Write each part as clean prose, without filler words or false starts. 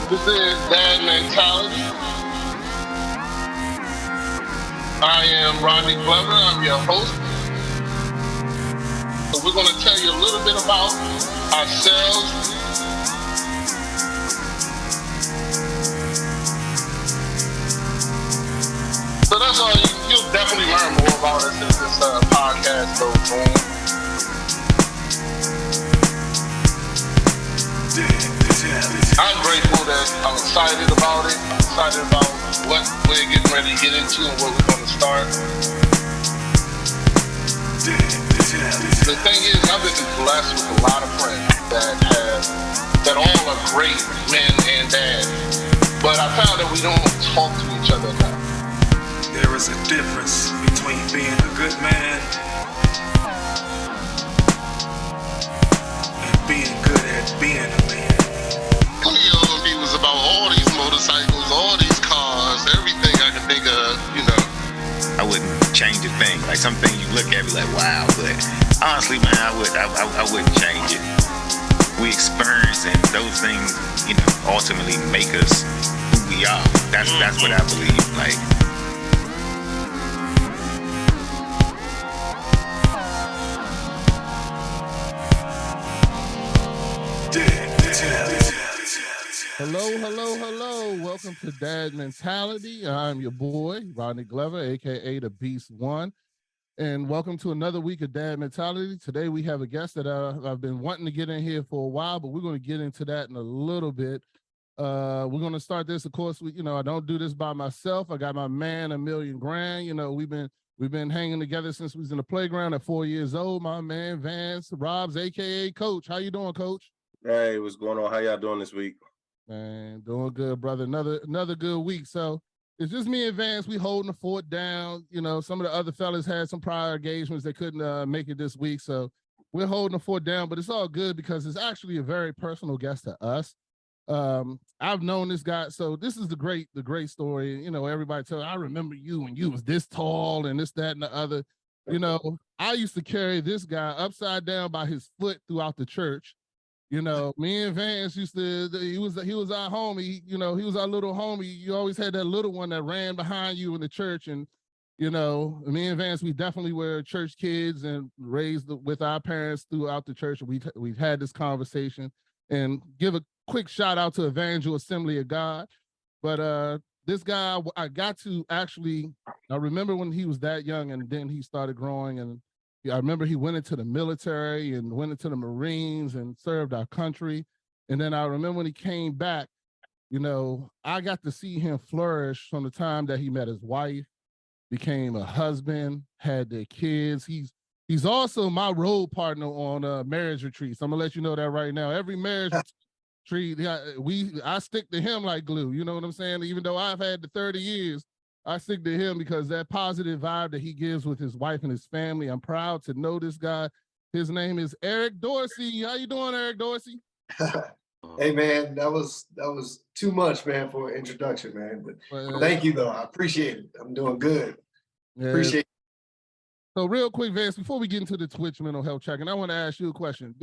This is Dad Mentality. I am Rodney Glover. I'm your host. So we're going to tell you a little bit about ourselves. So that's all. You'll definitely learn more about us as this podcast goes on. I'm grateful that I'm excited about it. I'm excited about what we're getting ready to get into and what we're going to start. The thing is, I've been blessed with a lot of friends that all are great men and dads. But I found that we don't talk to each other enough. There is a difference between being a good man and being good at being a man. Cleo and me was about all these motorcycles, all these cars, everything I could think of, I wouldn't change a thing. Like some things you look at me like, wow, but honestly, man, I wouldn't change it. We experience and those things, ultimately make us who we are. That's what I believe. Like. Hello. Welcome to Dad Mentality. I'm your boy, Rodney Glover, a.k.a. The Beast One. And welcome to another week of Dad Mentality. Today we have a guest that I've been wanting to get in here for a while, but we're going to get into that in a little bit. We're going to start this, of course, I don't do this by myself. I got my man, Emilian Grand. We've been hanging together since we was in the playground at 4 years old. My man, Vance Robs, a.k.a. Coach. How you doing, Coach? Hey, what's going on? How y'all doing this week? Man, doing good, brother. Another good week. So it's just me and Vance. We holding the fort down. Some of the other fellas had some prior engagements. They couldn't make it this week. So we're holding the fort down, but it's all good because it's actually a very personal guest to us. I've known this guy. So this is the great story. Everybody tells, I remember you when you was this tall and this, that, and the other. I used to carry this guy upside down by his foot throughout the church. Me and Vance used to, he was our homie, he was our little homie. You always had that little one that ran behind you in the church. And, me and Vance, we definitely were church kids and raised with our parents throughout the church. We've had this conversation, and give a quick shout out to Evangel Assembly of God. But this guy, I got to actually, I remember when he was that young and then he started growing, and I remember he went into the military and went into the Marines and served our country. And then I remember when he came back, I got to see him flourish from the time that he met his wife, became a husband, had their kids. He's also my role partner on marriage retreats. I'm gonna let you know that right now. Every marriage retreat, I stick to him like glue. You know what I'm saying? Even though I've had the 30 years, I stick to him because that positive vibe that he gives with his wife and his family. I'm proud to know this guy. His name is Eric Dorsey. How you doing, Eric Dorsey? Hey man, that was too much, man, for an introduction, man. But thank you though. I appreciate it. I'm doing good. Yeah. Appreciate it. So real quick, Vance, before we get into the Twitch mental health check, and I want to ask you a question.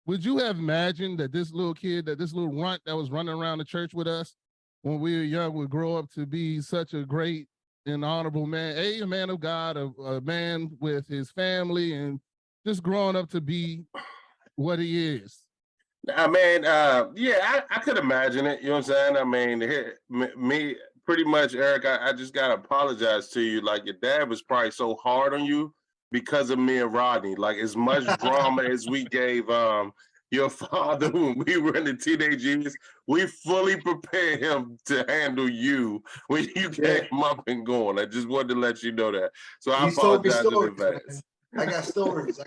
Would you have imagined that this little kid, that this little runt that was running around the church with us when we were young would grow up to be such a great and honorable man, a man of God, a man with his family, and just growing up to be what he is? I could imagine it. You know what I'm saying? I mean, me pretty much, Eric, I just got to apologize to you. Like, your dad was probably so hard on you because of me and Rodney. Like, as much drama as we gave your father when we were in the teenage years, we fully prepared him to handle you when you came up and going. I just wanted to let you know that. So I apologize in advance. I got stories.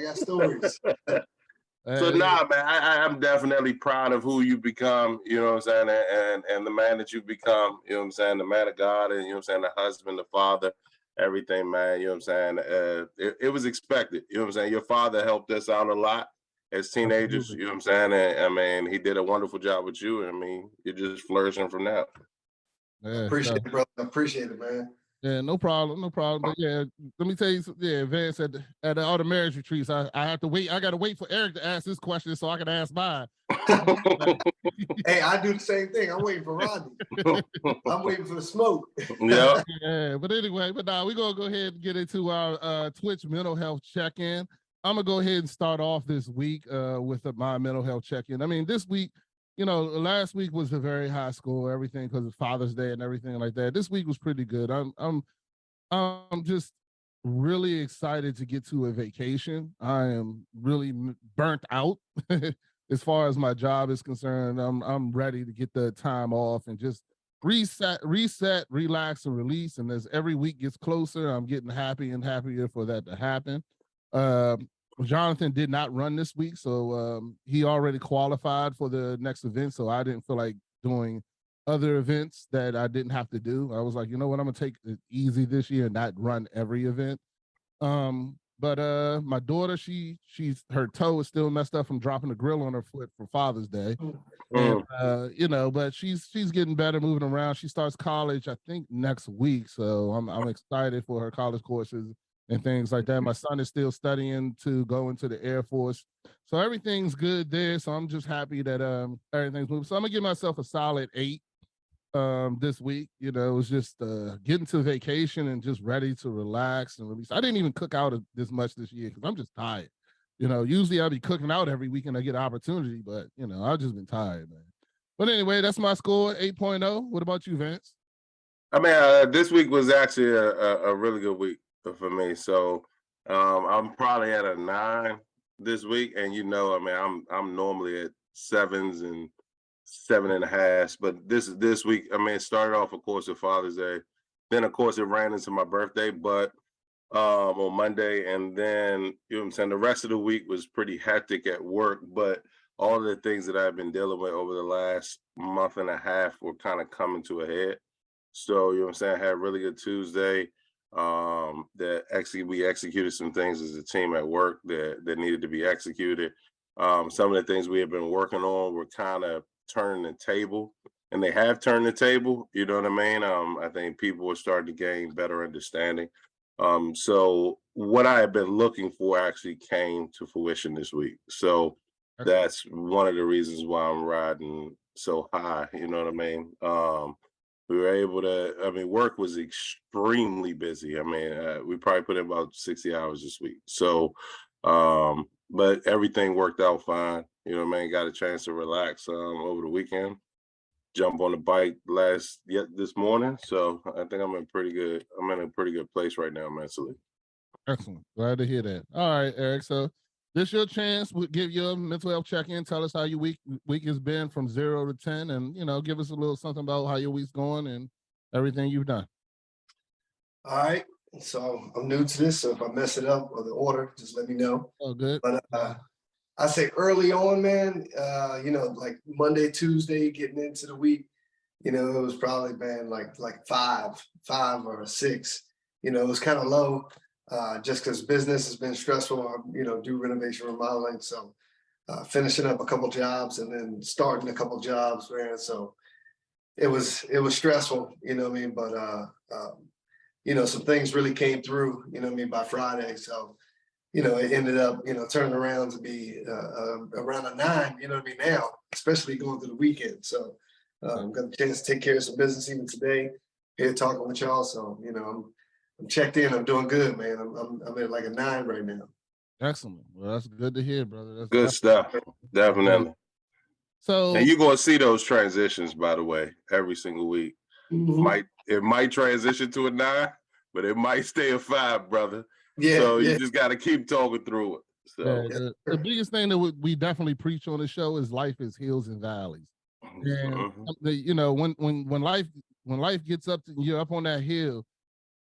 So man, I'm definitely proud of who you become, you know what I'm saying, and the man that you become, you know what I'm saying, the man of God, and you know what I'm saying, the husband, the father, everything, man, you know what I'm saying. It was expected, you know what I'm saying. Your father helped us out a lot as teenagers, you know what I'm saying, and I mean, he did a wonderful job with you, and I mean, you're just flourishing from that. Appreciate it, brother. Appreciate it, man. Yeah, no problem, no problem. But yeah, let me tell you, yeah, Vance at all the marriage retreats, I have to wait. I got to wait for Eric to ask this question so I can ask mine. Hey, I do the same thing. I'm waiting for Rodney. I'm waiting for the smoke. Yeah. Yeah, but anyway, but now we're gonna go ahead and get into our Twitch mental health check-in. I'm gonna go ahead and start off this week with my mental health check-in. I mean, this week, you know, last week was a very high score, everything because of Father's Day and everything like that. This week was pretty good. I'm just really excited to get to a vacation. I am really burnt out as far as my job is concerned. I'm ready to get the time off and just reset, relax, and release. And as every week gets closer, I'm getting happy and happier for that to happen. Jonathan did not run this week, so he already qualified for the next event. So I didn't feel like doing other events that I didn't have to do. I was like, you know what, I'm gonna take it easy this year and not run every event. But my daughter, she's her toe is still messed up from dropping the grill on her foot for Father's Day. And you know, but she's getting better, moving around. She starts college, I think, next week. So I'm excited for her college courses and things like that. My son is still studying to go into the Air Force. So everything's good there. So I'm just happy that everything's moving. So I'm gonna give myself a solid 8 this week. You know, it was just getting to vacation and just ready to relax and release. I didn't even cook out this much this year because I'm just tired. You know, usually I'll be cooking out every weekend I get an opportunity, but you know, I've just been tired, man. But anyway, that's my score, 8.0. What about you, Vance? I mean, this week was actually a really good week for me. So I'm probably at a 9 this week, and you know, I mean, I'm normally at 7s and 7.5, but this week, I mean, it started off, of course, with Father's Day. Then, of course, it ran into my birthday, but on Monday, and then, you know what I'm saying, the rest of the week was pretty hectic at work, but all of the things that I've been dealing with over the last month and a half were kind of coming to a head. So, you know what I'm saying, I had a really good Tuesday. That actually we executed some things as a team at work that needed to be executed. Some of the things we have been working on were kind of turning the table, and they have turned the table. You know what I mean? I think people are starting to gain better understanding. So what I have been looking for actually came to fruition this week. So that's one of the reasons why I'm riding so high. You know what I mean? We were able to, I mean, work was extremely busy. I mean, we probably put in about 60 hours this week. So, but everything worked out fine. You know what I mean? Got a chance to relax over the weekend. Jump on the bike this morning. So I think I'm in a pretty good place right now mentally. Excellent. Glad to hear that. All right, Eric. So this your chance. We'll give you a mental health check-in. Tell us how your week has been from 0 to 10, and you know, give us a little something about how your week's going and everything you've done. All right. So I'm new to this, so if I mess it up or the order, just let me know. Oh, good. But I say early on, man, you know, like Monday, Tuesday, getting into the week, you know, it was probably been like 5 or a 6. You know, it was kind of low. Just because business has been stressful, you know, do renovation remodeling. So finishing up a couple jobs and then starting a couple jobs, man. So it was stressful, you know what I mean? But, you know, some things really came through, you know what I mean, by Friday. So, you know, it ended up, you know, turning around to be around a 9, you know what I mean, now, especially going through the weekend. So I'm got a chance to take care of some business even today, here talking with y'all. So, you know, I'm checked in. I'm doing good, man. I'm at like a 9 right now. Excellent. Well, that's good to hear, brother. That's Good stuff. Definitely. So, and you're gonna see those transitions, by the way, every single week. It might transition to a 9, but it might stay a 5, brother. Yeah. So you just got to keep talking through it. So the biggest thing that we definitely preach on the show is life is hills and valleys. And you know, when life gets up, you're up on that hill.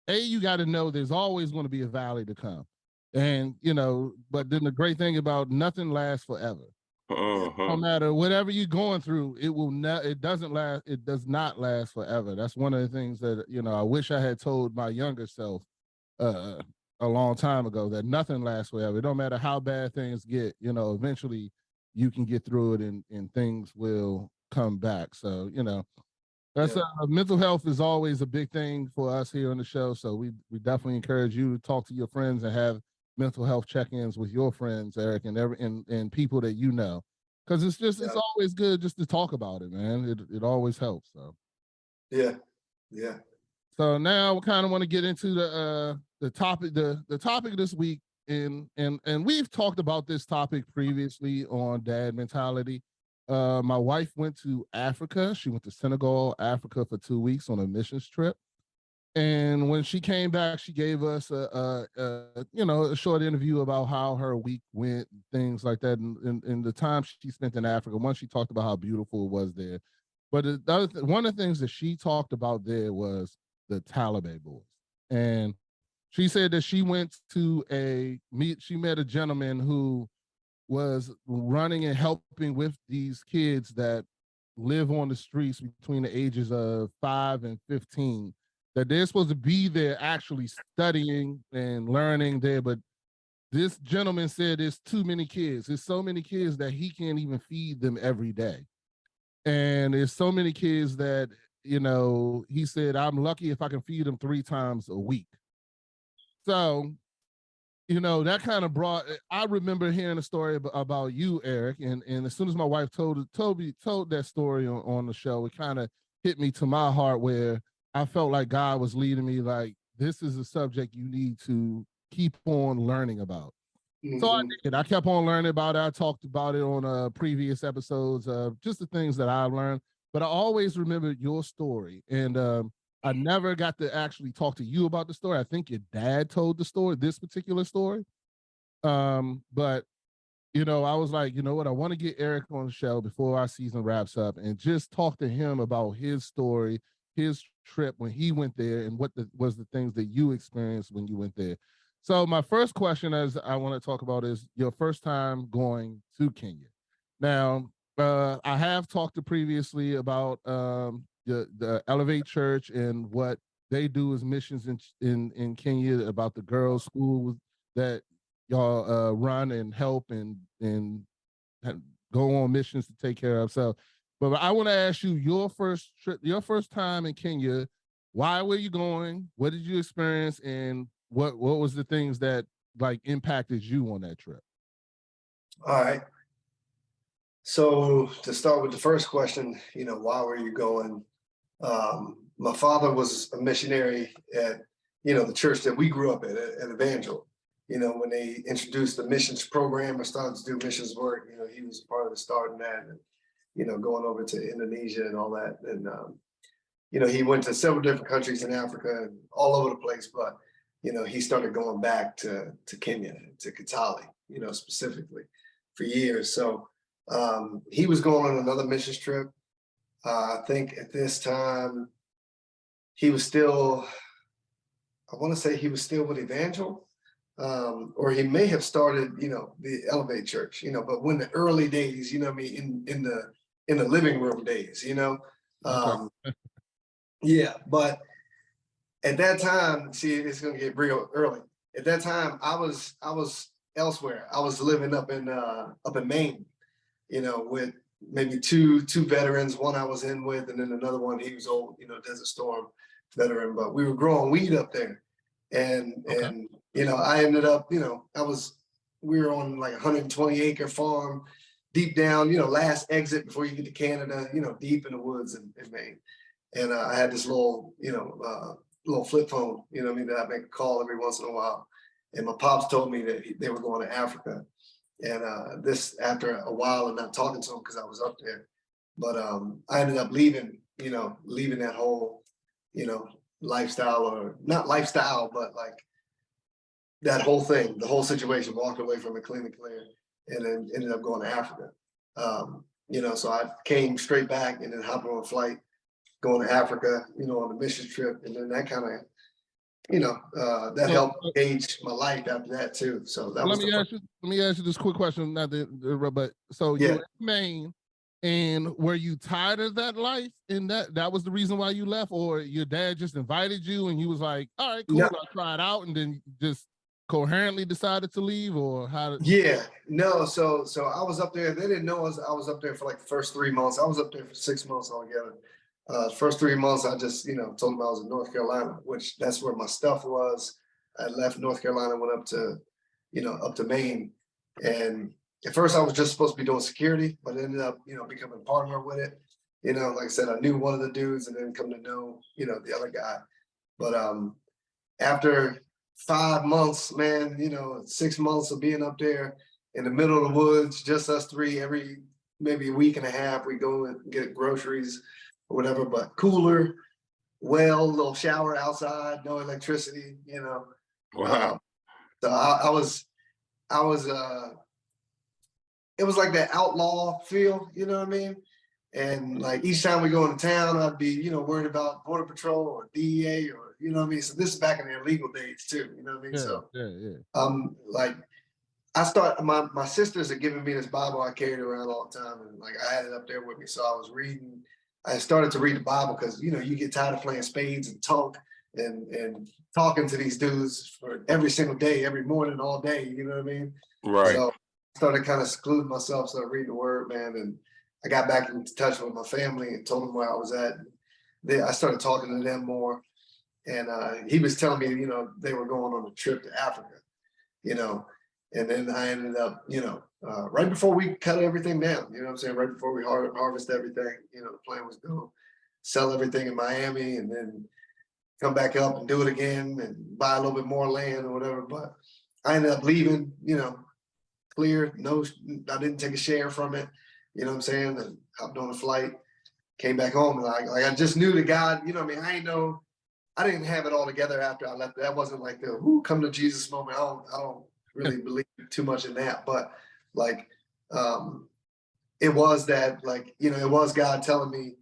You got to know there's always going to be a valley to come. And, you know, but then the great thing about nothing lasts forever. No matter whatever you're going through, it does not last forever. That's one of the things that, you know, I wish I had told my younger self a long time ago, that nothing lasts forever. It don't matter how bad things get, you know, eventually you can get through it and things will come back. So, you know, That's Yeah. mental health is always a big thing for us here on the show. So we definitely encourage you to talk to your friends and have mental health check-ins with your friends, Eric, and people that you know. Because it's Yeah. always good just to talk about it, man. It always helps. So Yeah. Yeah. so now we kind of want to get into the topic the topic this week, and we've talked about this topic previously on Dad Mentality. My wife went to Africa. She went to Senegal, Africa for 2 weeks on a missions trip. And when she came back, she gave us a short interview about how her week went, and things like that, and the time she spent in Africa. Once she talked about how beautiful it was there, but one of the things that she talked about there was the Taliban boys, and she said that she went to she met a gentleman who was running and helping with these kids that live on the streets between the ages of 5 and 15, that they're supposed to be there actually studying and learning there. But this gentleman said there's too many kids. There's so many kids that he can't even feed them every day. And there's so many kids that, he said, I'm lucky if I can feed them 3 times a week. So, that kind of I remember hearing a story about you, Eric. And as soon as my wife told that story on the show, it kind of hit me to my heart, where I felt like God was leading me, like, this is a subject you need to keep on learning about. So I did. I kept on learning about it. I talked about it on previous episodes, just the things that I learned. But I always remembered your story. And I never got to actually talk to you about the story. I think your dad told the story, this particular story. But I was like, you know what? I want to get Eric on the show before our season wraps up and just talk to him about his story, his trip when he went there, and what was the things that you experienced when you went there. So my first question, as I want to talk about, is your first time going to Kenya. Now, I have talked to previously about the Elevate Church and what they do as missions in Kenya, about the girls' school that y'all run and help and go on missions to take care of. So, but I want to ask you, your first trip, your first time in Kenya. Why were you going? What did you experience? And what was the things that like impacted you on that trip? All right. So to start with the first question, why were you going? My father was a missionary at, the church that we grew up at Evangel. When they introduced the missions program or started to do missions work, he was part of the starting that, and, going over to Indonesia and all that. And, he went to several different countries in Africa and all over the place, but, he started going back to Kenya, to Kitale, specifically for years. So he was going on another missions trip. I think at this time, he was still, I want to say he was still with Evangel, or he may have started, the Elevate Church, but when the early days, in the living room days, Okay. yeah, but at that time, see, it's gonna get real early. At that time, I was elsewhere. I was living up in Maine, with maybe two veterans. One I was in with, and then another one, he was old, Desert Storm veteran. But we were growing weed up there, and I ended up, we were on like a 120-acre farm, deep down, last exit before you get to Canada, deep in the woods in Maine. And I had this little, little flip phone, that I make a call every once in a while. And my pops told me that they were going to Africa. And this after a while of not talking to him because I was up there. But I ended up leaving that whole, lifestyle, or not lifestyle, but like that whole thing, the whole situation, walked away from it clean and clear, and then ended up going to Africa. So I came straight back and then hopped on a flight, going to Africa, on the mission trip. And then that kind of, that helped age my life after that too. So that let me ask you this quick question, but so Yeah. you were in Maine, and were you tired of that life? And that was the reason why you left, or your dad just invited you and you was like, all right, cool, No. I'll try it out, and then just coherently decided to leave, or how did? Yeah, no. So I was up there. They didn't know I was up there for like the first 3 months. I was up there for 6 months altogether. First 3 months, I just, told them I was in North Carolina, which that's where my stuff was. I left North Carolina, went up to, up to Maine. And at first I was just supposed to be doing security, but it ended up, becoming a partner with it. Like I said, I knew one of the dudes and then come to know, the other guy. But after 5 months, man, 6 months of being up there in the middle of the woods, just us three, every maybe a week and a half, we go and get groceries or whatever, but cooler, well, little shower outside, no electricity, Wow. So I was, it was like that outlaw feel, you know what I mean? And like each time we go into town, I'd be, worried about Border Patrol or DEA or, you know what I mean? So this is back in the illegal days too, you know what I mean? Yeah, So yeah. like my sisters had given me this Bible I carried around all the time, and like I had it up there with me. So I was reading, I started to read the Bible because you get tired of playing spades and talk and talking to these dudes for every single day, every morning, all day, you know what I mean? Right. So I started kind of secluding myself, so I read the word, man, and I got back in touch with my family and told them where I was at. I started talking to them more, and he was telling me, they were going on a trip to Africa, and then I ended up, right before we cut everything down, you know what I'm saying? Right before we harvest everything, the plan was to sell everything in Miami and then come back up and do it again and buy a little bit more land or whatever. But I ended up leaving, clear. No, I didn't take a share from it. You know what I'm saying? And hopped on a flight, came back home, and like I just knew that God, I didn't have it all together after I left. That wasn't like the come to Jesus moment. I don't really believe too much in that, but like it was that, like, it was God telling me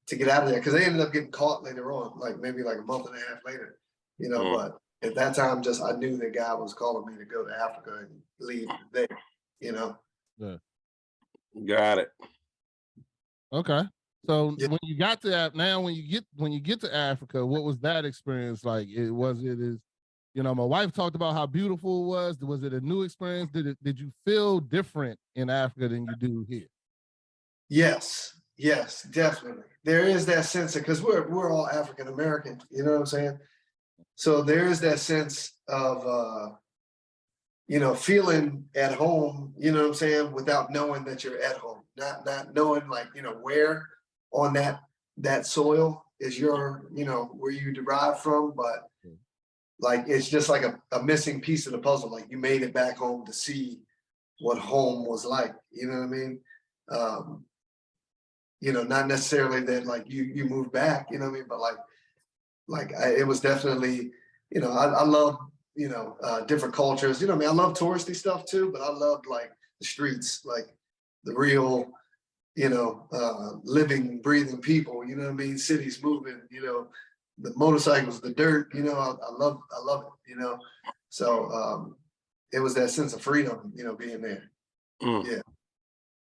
to get out of there, because they ended up getting caught later on, like maybe like a month and a half later, but at that time, just I knew that God was calling me to go to Africa and leave there, Yeah. Got it. Okay. So Yeah. when you got to that, now when you get to Africa, what was that experience like? My wife talked about how beautiful it was. Was it a new experience? Did you feel different in Africa than you do here? Yes, definitely. There is that sense of, because we're all African American, you know what I'm saying? So there is that sense of feeling at home, you know what I'm saying, without knowing that you're at home, not knowing, like, where on that soil is your, where you derive from, but like it's just like a missing piece of the puzzle. Like you made it back home to see what home was like, you know what I mean? Not necessarily that like you moved back, you know what I mean, but it was definitely, I love, different cultures, you know what I mean? I love touristy stuff too, but I loved like the streets, like the real, living, breathing people, you know what I mean? Cities moving, the motorcycles, the dirt, I love it, So it was that sense of freedom, being there. Yeah.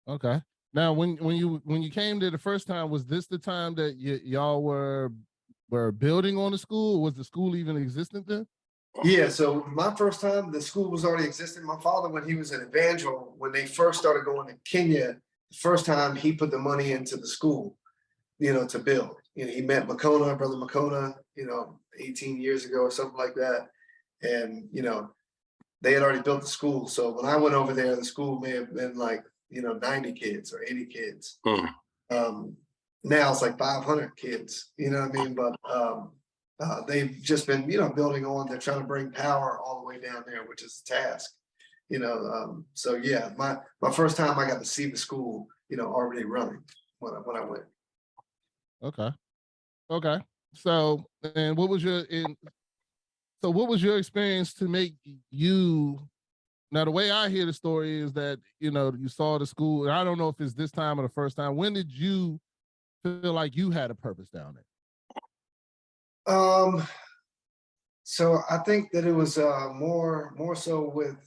Okay. Now, when you came there the first time, was this the time that y'all were building on the school? Was the school even existent then? Yeah, so my first time, the school was already existing. My father, when he was an evangel, when they first started going to Kenya, the first time he put the money into the school, to build. He met Brother Makona, 18 years ago or something like that. And, they had already built the school. So when I went over there, the school may have been like, 90 kids or 80 kids. Now it's like 500 kids, you know what I mean? But they've just been, building on. They're trying to bring power all the way down there, which is a task, So yeah, my first time I got to see the school, already running when I went. Okay. So, and what was your experience to make you? Now, the way I hear the story is that, you saw the school, and I don't know if it's this time or the first time. When did you feel like you had a purpose down there? So I think that it was more so with,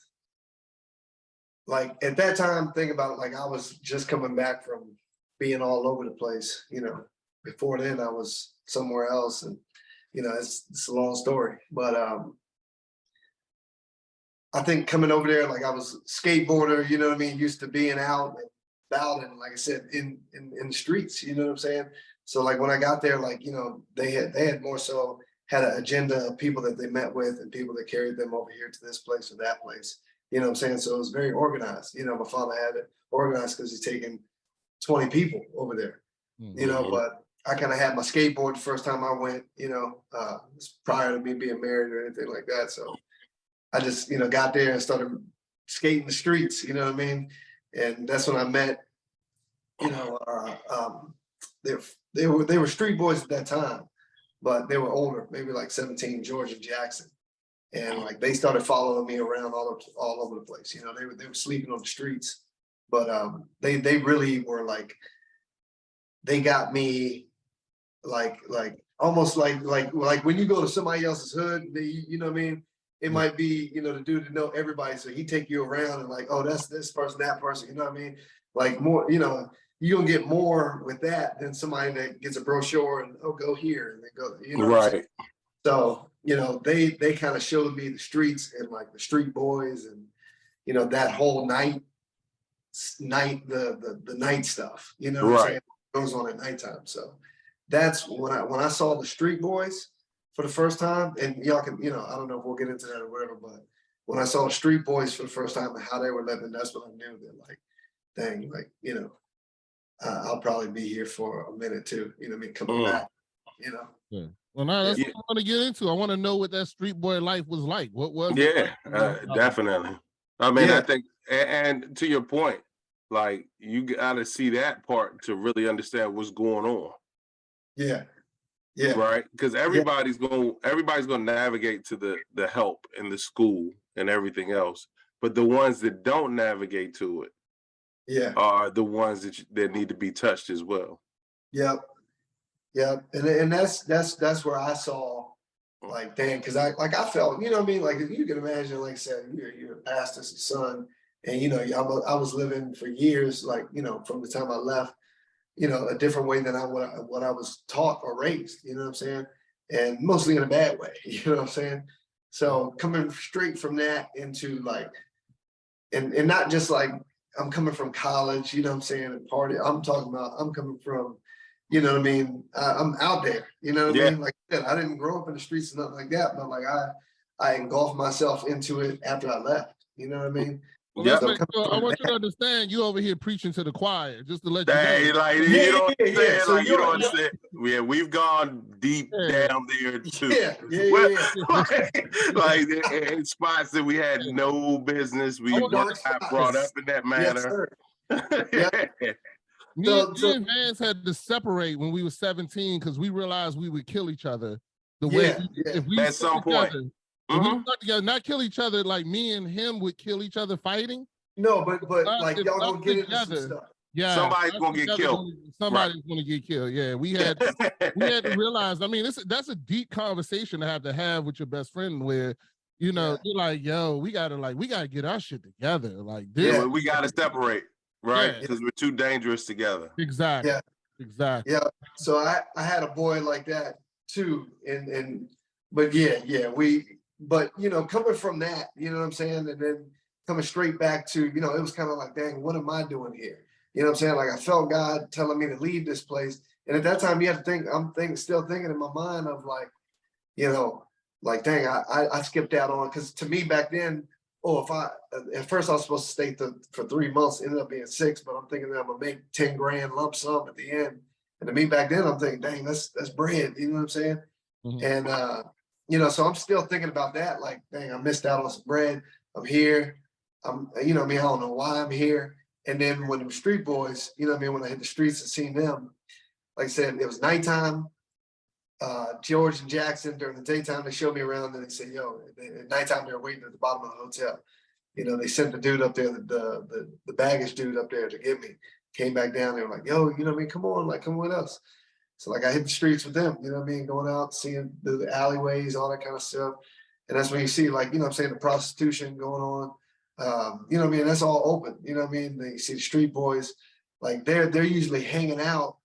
like, at that time, think about, like, I was just coming back from being all over the place, before then I was somewhere else, and, it's a long story, but I think coming over there, like I was a skateboarder, used to being out and about, and like I said, in the streets, you know what I'm saying? So like when I got there, like, they had more so had an agenda of people that they met with and people that carried them over here to this place or that place. You know what I'm saying? So it was very organized. My father had it organized because he's taking 20 people over there, but I kind of had my skateboard the first time I went, prior to me being married or anything like that. So I just, got there and started skating the streets, you know what I mean? And that's when I met, they were street boys at that time, but they were older, maybe like 17, George and Jackson. And like they started following me around all over the place. They were sleeping on the streets, but they really were like, they got me like almost like when you go to somebody else's hood, you know what I mean? It might be, the dude to know everybody. So he take you around and like, oh, that's this person, that person, you know what I mean? Like more, you're gonna get more with that than somebody that gets a brochure and go here and then go, Right. So, they kind of showed me the streets and like the street boys and, that whole the night stuff, what I'm saying, goes on at nighttime. So that's when I saw the street boys for the first time, and y'all can, I don't know if we'll get into that or whatever, but when I saw the street boys for the first time and how they were living, that's when I knew that like, dang, like, I'll probably be here for a minute too, coming back, Yeah. Well, now that's what I want to get into. I want to know what that street boy life was like. What was it? Definitely. I mean, I think, and to your point, like you got to see that part to really understand what's going on. Yeah. Right. Because everybody's going to navigate to the help in the school and everything else. But the ones that don't navigate to it are the ones that need to be touched as well. Yep. And that's where I saw like, dang, because I felt, you know what I mean? Like if you can imagine, like I said, you're a pastor's son, and I was living for years, like, from the time I left, a different way than what I was taught or raised, you know what I'm saying? And mostly in a bad way, you know what I'm saying? So coming straight from that into like, and not just like I'm coming from college, you know what I'm saying, and party. I'm talking about I'm coming from, you know what I mean? I'm out there, you know what I mean? Like I said, I didn't grow up in the streets and nothing like that, but like I engulfed myself into it after I left, you know what I mean? Well, so I want you to understand, you over here preaching to the choir, just to let you know. Like, you don't understand, like, you don't understand. Yeah, we've gone deep down there too. Like in spots that we had no business. We got brought up in that manner. Me and Vance had to separate when we were 17 because we realized we would kill each other. The way if we at some point. We stuck together, not kill each other like me and him would kill each other fighting. No, but like y'all gonna get into some stuff. Yeah, somebody's gonna get killed. Somebody's gonna get killed. Yeah, we had to realize. I mean, that's a deep conversation to have with your best friend, where you're like, yo, we gotta get our shit together. Like this, but we gotta separate, right? Because we're too dangerous together. Exactly. Yeah. Exactly. Yeah. So I had a boy like that too, but coming from that, you know what I'm saying, and then coming straight back to, it was kind of like, dang, what am I doing here? You know what I'm saying? Like I felt God telling me to leave this place. And at that time you have to think, still thinking in my mind of like, like, dang, I skipped out on, because to me back then, at first I was supposed to stay for 3 months, ended up being 6, but I'm thinking that I'm gonna make 10 grand lump sum at the end. And to me back then, I'm thinking, dang, that's bread, you know what I'm saying? Mm-hmm. And, so I'm still thinking about that, like, dang, I missed out on some bread. I'm here. I don't know why I'm here. And then when the street boys, when I hit the streets and seen them, like I said, it was nighttime. George and Jackson, during the daytime, they showed me around and they said, yo, at nighttime, they're waiting at the bottom of the hotel. They sent the dude up there, the baggage dude up there to get me. Came back down, they were like, yo, come on, like, come with us. So like I hit the streets with them, going out, seeing the alleyways, all that kind of stuff. And that's when you see, like, the prostitution going on. That's all open. They see the street boys, like they're usually hanging out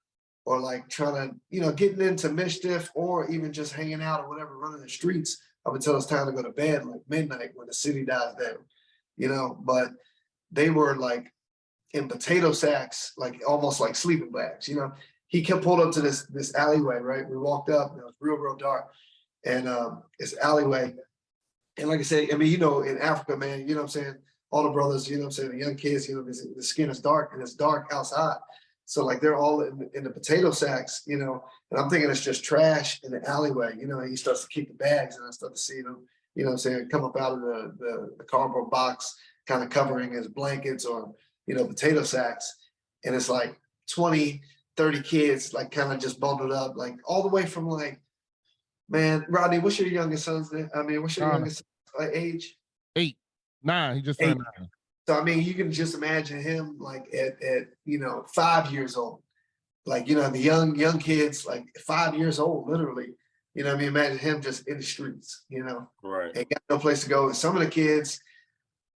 or like trying to, getting into mischief or even just hanging out or whatever, running the streets up until it's time to go to bed, like midnight when the city dies down, but they were like in potato sacks, like almost like sleeping bags, he kept pulled up to this alleyway, right? We walked up, and it was real dark, and it's alleyway. And like I said, I mean, you know, in Africa, man, you know what I'm saying? All the brothers, you know what I'm saying, the young kids, you know, the skin is dark and it's dark outside. So like they're all in the potato sacks, you know, and I'm thinking it's just trash in the alleyway, you know, and he starts to kick the bags and I start to see them, you know what I'm saying, come up out of the cardboard box, kind of covering his blankets or, you know, potato sacks. And it's like 20, 30 kids, like kind of just bundled up, like all the way from like, man, Rodney, what's your youngest son's name? I mean, what's your youngest age? 8, 9. He just turned 9. So I mean, you can just imagine him like at you know 5 years old, like you know the young kids like 5 years old, literally. You know what I mean? Imagine him just in the streets, you know, Right. and got no place to go. And some of the kids,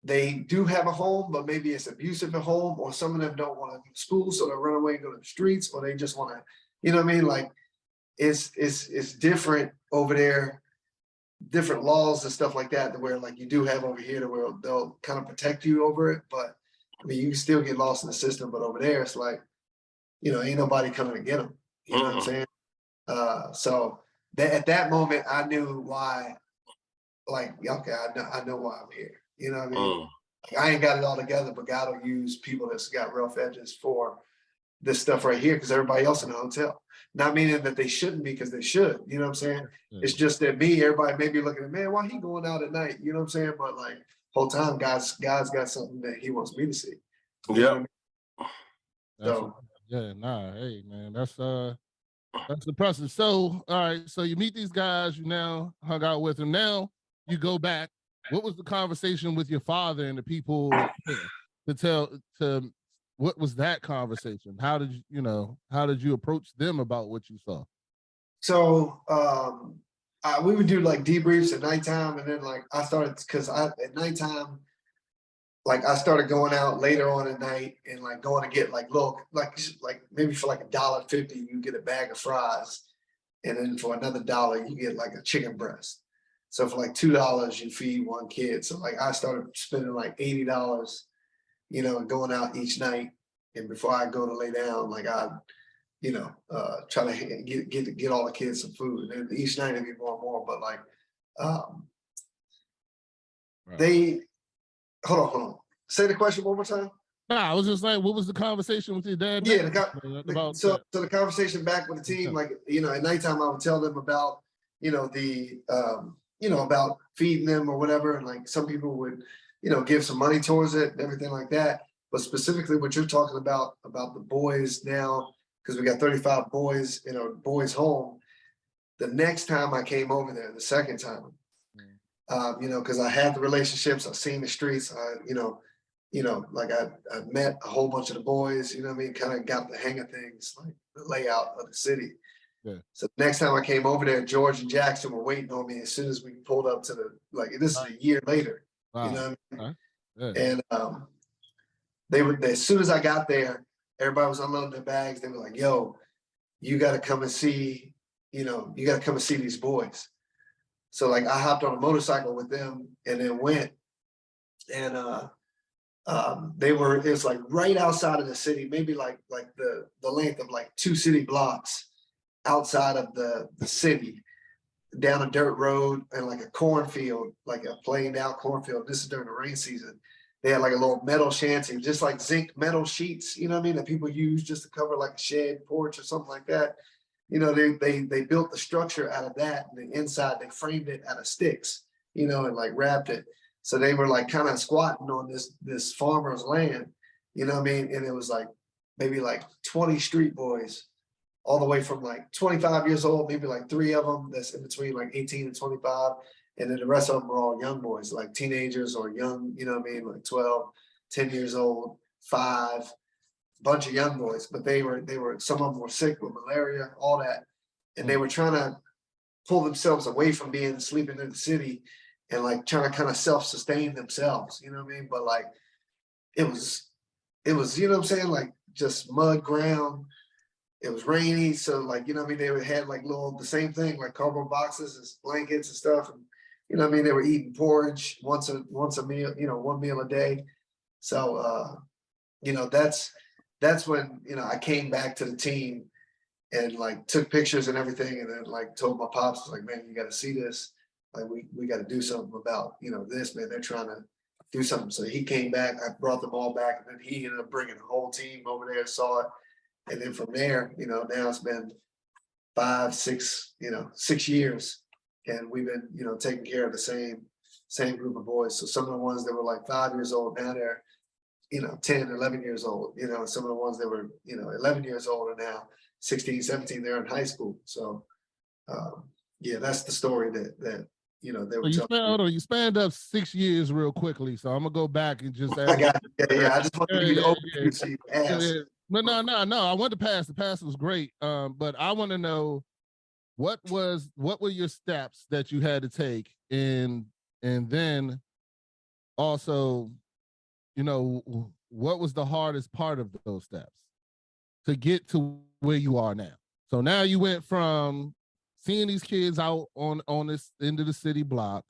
they do have a home, but maybe it's abusive at home, or some of them don't want to go to school, so they run away and go to the streets, or they just want to, you know what I mean? Like it's different over there, different laws and stuff like that, where like you do have over here to where they'll kind of protect you over it. But I mean, you can still get lost in the system, but over there, it's like, you know, ain't nobody coming to get them. You know what I'm saying? So that at that moment, I knew why, like, okay, I know why I'm here. You know what I mean? Like, I ain't got it all together, but God will use people that's got rough edges for this stuff right here, because everybody else in the hotel. Not meaning that they shouldn't be, because they should, you know what I'm saying? It's just that everybody may be looking at, man, why he going out at night? You know what I'm saying? But like whole time, God's got something that he wants me to see. You know what I mean? So yeah, hey man, that's impressive. So all right, so you meet these guys, you now hung out with them. Now you go back. What was the conversation with your father and the people what was that conversation? How did you approach them about what you saw? So we would do like debriefs at nighttime, and then like I started, because at nighttime, like I started going out later on at night and like going to get like little, like maybe for like $1.50 you get a bag of fries, and then for another $1 you get like a chicken breast. So for like $2 you feed one kid. So like I started spending like $80, you know, going out each night. And before I go to lay down, like I, you know, try to get all the kids some food. And each night it'd be more and more, but like, they, hold on. Say the question one more time. Nah, I was just like, what was the conversation with your dad? Yeah, so the conversation back with the team, like, you know, at nighttime I would tell them about, you know, about feeding them or whatever. And like some people would, you know, give some money towards it and everything like that. But specifically what you're talking about the boys now, because we got 35 boys in a boys' home. The next time I came over there, the second time, you know, because I had the relationships, I've seen the streets, like I met a whole bunch of the boys, you know what I mean, kind of got the hang of things, like the layout of the city. Yeah. So next time I came over there, George and Jackson were waiting on me as soon as we pulled up to this is a year later, you know what I mean? Yeah. And as soon as I got there, everybody was unloading their bags. They were like, yo, you got to come and see, these boys. So like I hopped on a motorcycle with them and then went, and it was like right outside of the city, maybe like the length of like 2 city blocks outside of the city, down a dirt road and like a cornfield, like a planed out cornfield. This is during the rain season. They had like a little metal shanty, just like zinc metal sheets, you know what I mean, that people use just to cover like a shed, porch, or something like that. You know, they built the structure out of that, and the inside they framed it out of sticks, you know, and like wrapped it. So they were like kind of squatting on this farmer's land, you know what I mean? And it was like maybe like 20 street boys, all the way from like 25 years old, maybe like 3 of them that's in between like 18 and 25. And then the rest of them were all young boys, like teenagers or young, you know what I mean, like 12, 10 years old, 5, bunch of young boys. But they were, some of them were sick with malaria, all that. And they were trying to pull themselves away from sleeping in the city and like trying to kind of self-sustain themselves, you know what I mean? But like, it was, you know what I'm saying? Like just mud ground. It was rainy. So like, you know what I mean? They had like the same thing, like cardboard boxes and blankets and stuff. And, you know what I mean? They were eating porridge once a meal, you know, 1 meal a day. So, you know, that's when, you know, I came back to the team and like took pictures and everything, and then like told my pops, I was like, man, you got to see this. Like we got to do something about, you know, this, man. They're trying to do something. So he came back. I brought them all back, and then he ended up bringing the whole team over there, saw it, and then from there, you know, now it's been 5, 6, 6 years, and we've been, you know, taking care of the same group of boys. So some of the ones that were like 5 years old, now they're, you know, 10, 11 years old. You know, some of the ones that were, you know, 11 years old are now 16, 17, they're in high school. So yeah, that's the story that you know, they were So telling me. hold on, you spanned up 6 years real quickly. So I'm gonna go back and just I ask. got it. Yeah, I just want to give you the Yeah. overview so you can ask. Yeah. But no. I want to pass. The pass was great. But I want to know what were your steps that you had to take, and then also, you know, what was the hardest part of those steps to get to where you are now? So now you went from seeing these kids out on this end of the city block,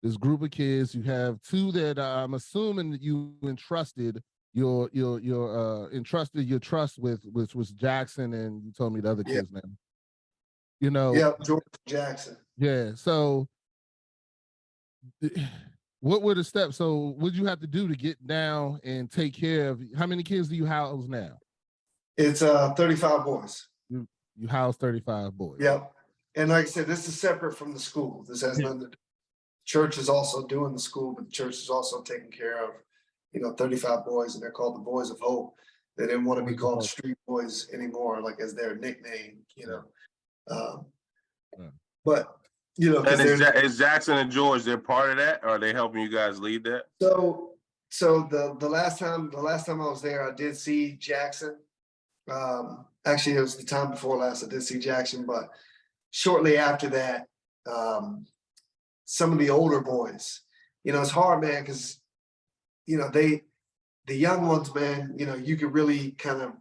this group of kids. You have 2 that I'm assuming that you entrusted your trust with, which was Jackson, and you told me the other kids' name. You know. Yeah, George Jackson. Yeah. So what were the steps? So what did you have to do to get down and take care of, how many kids do you house now? It's 35 boys. You house 35 boys. Yep. And like I said, this is separate from the school. This has nothing to do. Church is also doing the school, but the church is also taking care of, you know, 35 boys, and they're called the Boys of Hope. They didn't want to be called Street Boys anymore, like as their nickname, you know. But you know, and is Jackson and George, they're part of that, or are they helping you guys lead that? So the last time I was there, I did see Jackson. Actually, it was the time before last I did see Jackson, but shortly after that, some of the older boys, you know, it's hard, man, because, you know, the young ones, man, you know, you can really kind of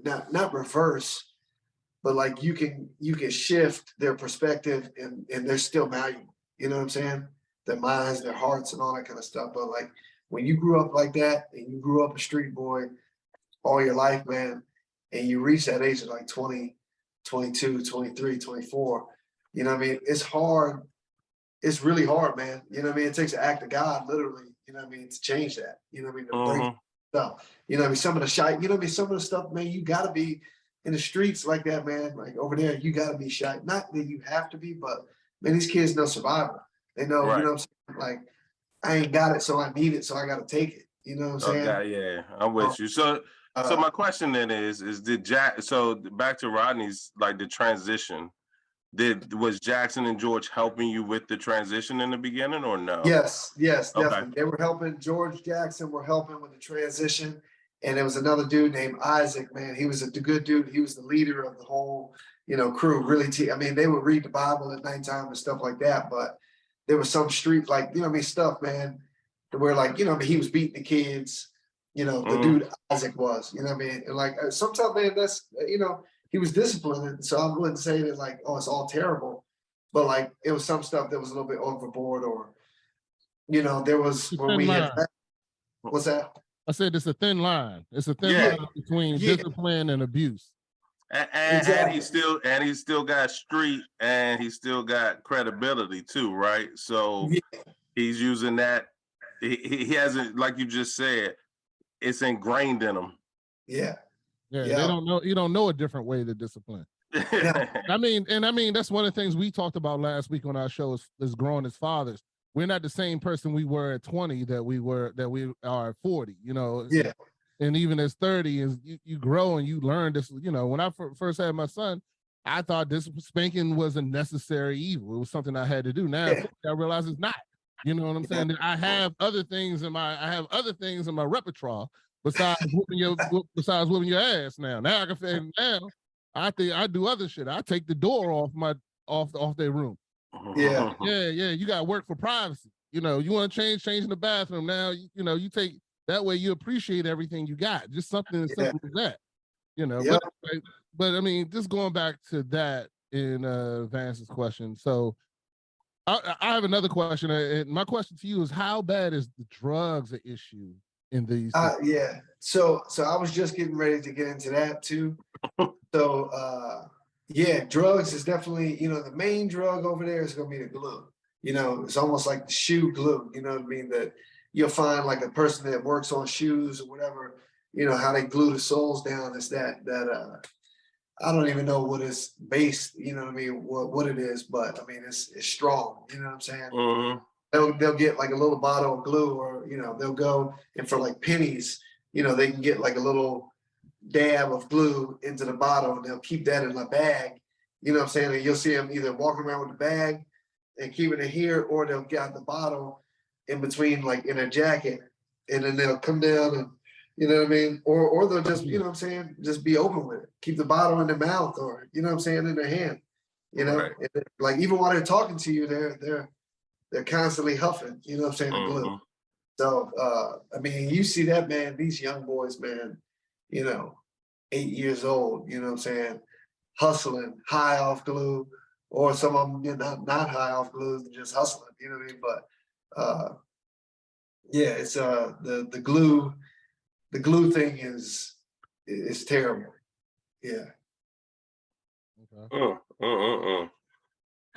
not reverse, but like you can shift their perspective, and they're still valuable. You know what I'm saying? Their minds, their hearts, and all that kind of stuff. But like when you grew up like that, and you grew up a street boy all your life, man, and you reach that age of like 20, 22, 23, 24, you know what I mean? It's hard. It's really hard, man. You know what I mean? It takes an act of God, literally, you know what I mean, to change that. You know what I mean? To break stuff. You know what I mean? Some of the shy, you know what I mean? Some of the stuff, man, you gotta be in the streets like that, man. Like over there, you gotta be shy. Not that you have to be, but man, these kids know survival. They know, you know what I'm saying? Like, I ain't got it, so I need it, so I gotta take it. You know what I'm saying? Okay, yeah, I'm with you. So my question then is so back to Rodney's, like the transition, was Jackson and George helping you with the transition in the beginning, or no? Yes, definitely. Okay. They were helping. George Jackson were helping with the transition. And there was another dude named Isaac, man. He was a good dude. He was the leader of the whole, you know, crew. Really, I mean, they would read the Bible at nighttime and stuff like that. But there was some street, like, you know what I mean, stuff, man, where like, you know, I mean, he was beating the kids. You know, the dude Isaac was, you know what I mean? And like sometimes, man, that's, you know, he was disciplined. So I wouldn't say that like, oh, it's all terrible. But like it was some stuff that was a little bit overboard, or, you know, there was when we had, what's that? I said it's a thin line. It's a thin line between discipline and abuse. And he still got street, and he still got credibility too, right? So he's using that. He hasn't, like you just said, it's ingrained in him. Yeah. They don't know. You don't know a different way to discipline. I mean, that's one of the things we talked about last week on our show is growing as fathers. We're not the same person we were at 20 that we are at 40, you know? Yeah. And even as 30, and you grow and you learn this, you know, when I first had my son, I thought this spanking was a necessary evil. It was something I had to do. Now I realize it's not. You know what I'm saying? I have other things in my repertoire besides whooping your ass now. Now I can say I think I do other shit. I take the door off their room. Yeah. You got to work for privacy. You know, you want to change in the bathroom now. You know, you take that way. You appreciate everything you got. Just something as simple as that. You know, but I mean, just going back to that in Vance's question. So I have another question, and my question to you is: how bad is the drugs an issue in these? So I was just getting ready to get into that too. So Yeah, drugs is definitely, the main drug over there is gonna be the glue. It's almost like the shoe glue, you know what I mean? That you'll find like a person that works on shoes or whatever, how they glue the soles down is that I don't even know what it's based, you know what I mean, what it is, but I mean it's strong, you know what I'm saying? Mm-hmm. They'll get like a little bottle of glue, or they'll go and for like pennies, they can get like a little dab of glue into the bottle, and they'll keep that in a bag, you know what I'm saying? And you'll see them either walking around with the bag and keeping it here, or they'll get the bottle in between, like in a jacket, and then they'll come down and, you know what I mean? Or they'll just, you know what I'm saying, just be open with it. Keep the bottle in their mouth, or, you know what I'm saying, in their hand. Right. And like even while they're talking to you, they're constantly huffing, you know what I'm saying, the glue. Mm-hmm. So I mean, you see that, man, these young boys, man, 8 years old, you know what I'm saying, hustling, high off glue, or some of them not high off glue, just hustling, you know what I mean? But yeah, it's the glue thing is terrible. Yeah. Okay.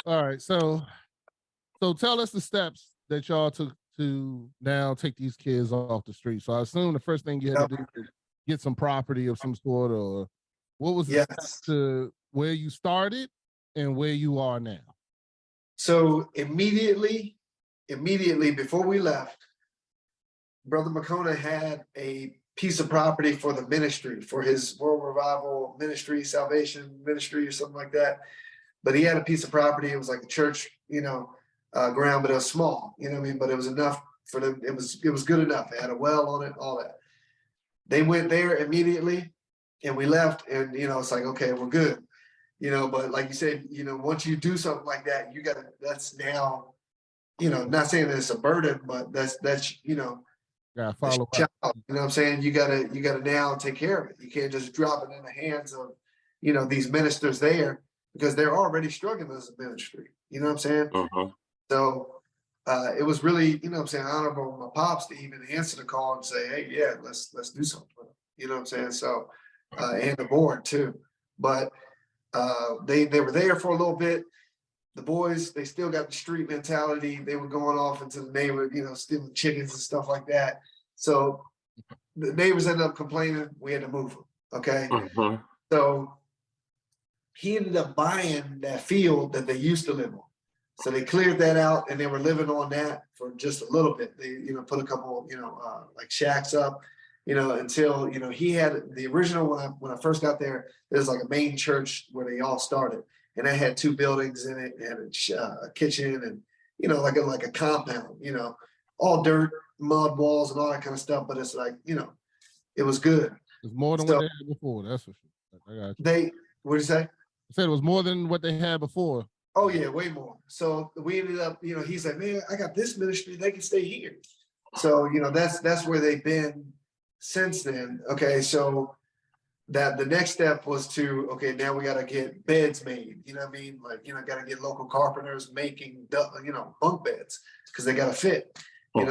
All right. So tell us the steps that y'all took to now take these kids off the street. So I assume the first thing you had to do was get some property of some sort, or what was the steps to where you started and where you are now? So immediately before we left, Brother McCona had a piece of property for the ministry, for his World Revival Ministry, Salvation Ministry, or something like that. But he had a piece of property. It was like a church, ground, but it was small, you know what I mean? But it was enough for them. It was good enough. It had a well on it, all that. They went there immediately, and we left, and it's like, okay, we're good. But like you said, once you do something like that, that's now, not saying that it's a burden, but that's Yeah, follow up. child, you know what I'm saying? You gotta now take care of it. You can't just drop it in the hands of, these ministers there, because they're already struggling as a ministry. You know what I'm saying? Mm-hmm. So it was really, honorable of my pops to even answer the call and say, hey, yeah, let's do something with them. You know what I'm saying? So and the board too. But they were there for a little bit. The boys, they still got the street mentality. They were going off into the neighborhood, stealing chickens and stuff like that. So the neighbors ended up complaining. We had to move them. Okay. Mm-hmm. So he ended up buying that field that they used to live on. So they cleared that out, and they were living on that for just a little bit. They, put a couple, like shacks up, until, he had the original, when I first got there, there's like a main church where they all started. And that had 2 buildings in it. It had a kitchen and, like a compound, all dirt, mud walls and all that kind of stuff. But it's like, it was good. It's more than what they had before. That's for sure. I got you. What did you say? I said it was more than what they had before. Oh yeah, way more. So we ended up, he's like, man, I got this ministry. They can stay here. So, that's where they've been since then. Okay. So that the next step was to, okay, now we got to get beds made, you know what I mean? Like, got to get local carpenters making, bunk beds, because they got to fit,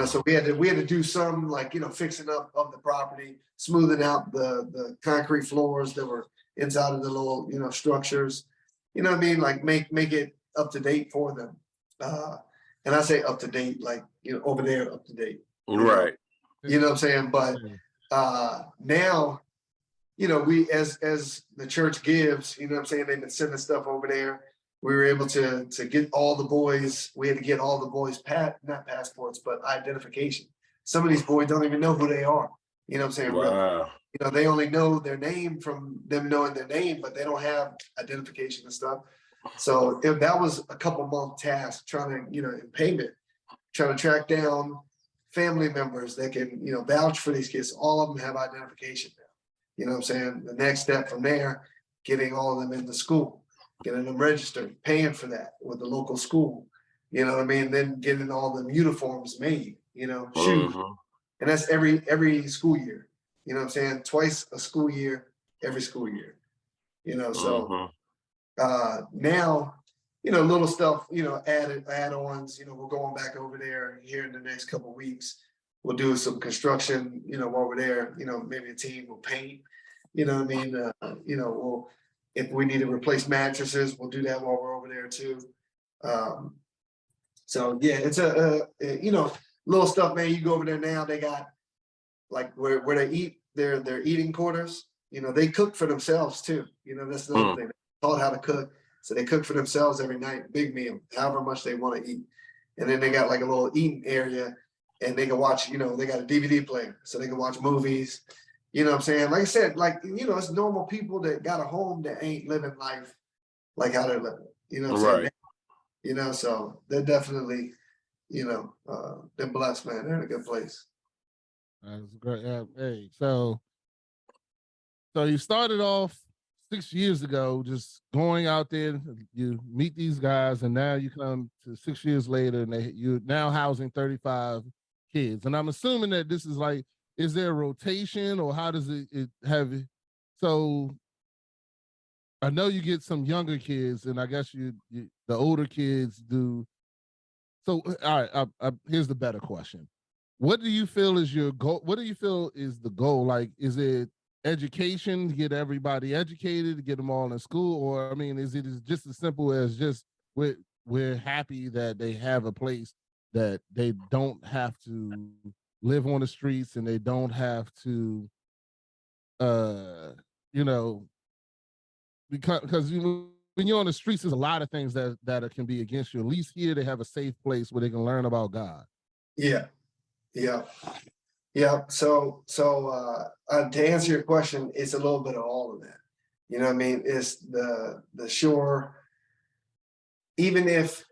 so we had to do some, like, fixing up of the property, smoothing out the concrete floors that were inside of the little, structures, you know what I mean? Like make it up to date for them. And I say up to date, like, over there, up to date. Right. You know what I'm saying? But now, we, as the church gives, you know what I'm saying, they've been sending stuff over there. We were able to get all the boys. We had to get all the boys not passports, but identification. Some of these boys don't even know who they are. You know what I'm saying? Wow. Really. They only know their name from them knowing their name, but they don't have identification and stuff. So that was a couple month task, trying to, in payment, trying to track down family members that can, vouch for these kids. All of them have identification now. You know what I'm saying? The next step from there, getting all of them into school, getting them registered, paying for that with the local school. You know what I mean? Then getting all them uniforms made, shoes. Mm-hmm. And that's every school year. You know what I'm saying? Twice a school year, every school year. So now, little stuff, add-ons, we're going back over there here in the next couple of weeks. We'll do some construction, while we're there, maybe a team will paint, what I mean? If we need to replace mattresses, we'll do that while we're over there too. So yeah, it's you know, little stuff, man. You go over there now, they got like where they eat their eating quarters. You know, they cook for themselves too. You know, that's another thing. They're taught how to cook, so they cook for themselves every night, big meal, however much they want to eat. And then they got like a little eating area, and they can watch. You know, they got a DVD player, so they can watch movies. You know what I'm saying? Like I said, like, you know, it's normal people that got a home that ain't living life like how they're living. You know what I'm saying? You know, so they're definitely, you know, they're blessed, man. They're in a good place. That's great. Hey, so you started off 6 years ago, just going out there. You meet these guys, and now you come to 6 years later, and you're now housing 35 kids. And I'm assuming that this is like, is there a rotation, or how does it have it? So I know you get some younger kids, and I guess you the older kids do. So all right, here's the better question. What do you feel is your goal? What do you feel is the goal? Like, is it education to get everybody educated, to get them all in school? Or, I mean, is it just as simple as just we're happy that they have a place that they don't have to live on the streets, and they don't have to, you know, because when you're on the streets, there's a lot of things that can be against you. At least here they have a safe place where they can learn about God. Yeah. So to answer your question, it's a little bit of all of that. You know what I mean? It's the sure, even if,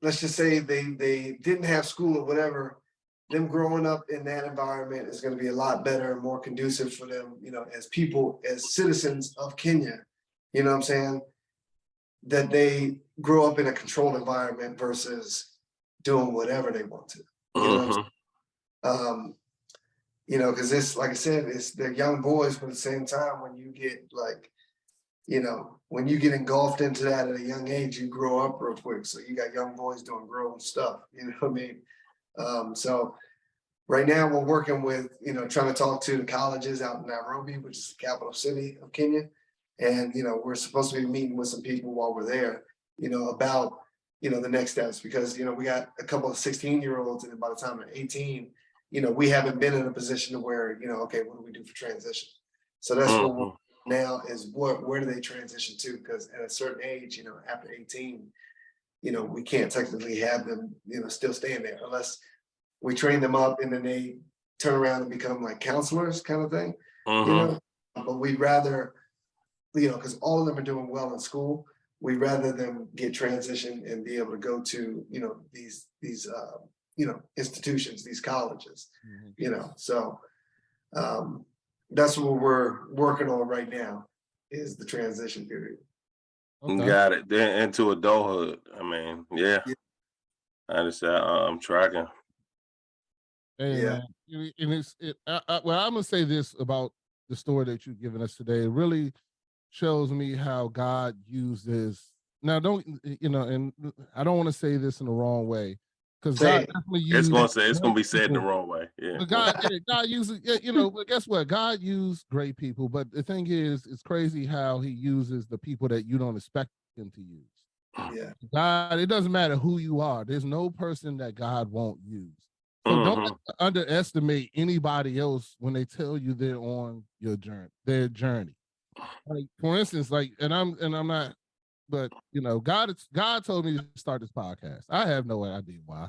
let's just say they didn't have school or whatever, them growing up in that environment is going to be a lot better and more conducive for them, you know, as people, as citizens of Kenya, you know what I'm saying? That they grow up in a controlled environment versus doing whatever they want to. You know what I'm saying? You know, because it's, like I said, they're young boys, but at the same time, when you get like, you know, when you get engulfed into that at a young age, you grow up real quick. So you got young boys doing grown stuff, you know what I mean? So right now we're working with, you know, trying to talk to the colleges out in Nairobi, which is the capital city of Kenya. And, you know, we're supposed to be meeting with some people while we're there, you know, about, you know, the next steps, because, you know, we got a couple of 16-year-olds, and by the time they're 18, you know, we haven't been in a position to where, you know, okay, what do we do for transition? So that's what we're now is where do they transition to? Because at a certain age, you know, after 18, you know, we can't technically have them, you know, still staying there unless we train them up and then they turn around and become like counselors kind of thing, you know, but we'd rather, you know, because all of them are doing well in school, we'd rather them get transitioned and be able to go to, you know, these you know, institutions, these colleges, you know, so that's what we're working on right now is the transition period. Okay. Got it. Then into adulthood. I mean, yeah. I understand. I'm tracking. Hey, man. And well, I'm gonna say this about the story that you've given us today. It really shows me how God uses. Now, don't, you know, and I don't want to say this in the wrong way, because God definitely uses. It's gonna be said the wrong way. Yeah. But God uses, you know, but guess what? God used great people. But the thing is, it's crazy how he uses the people that you don't expect him to use. Yeah. God, it doesn't matter who you are. There's no person that God won't use. So don't underestimate anybody else when they tell you they're on their journey. Like, for instance, like, and I'm not, but you know, God told me to start this podcast. I have no idea why.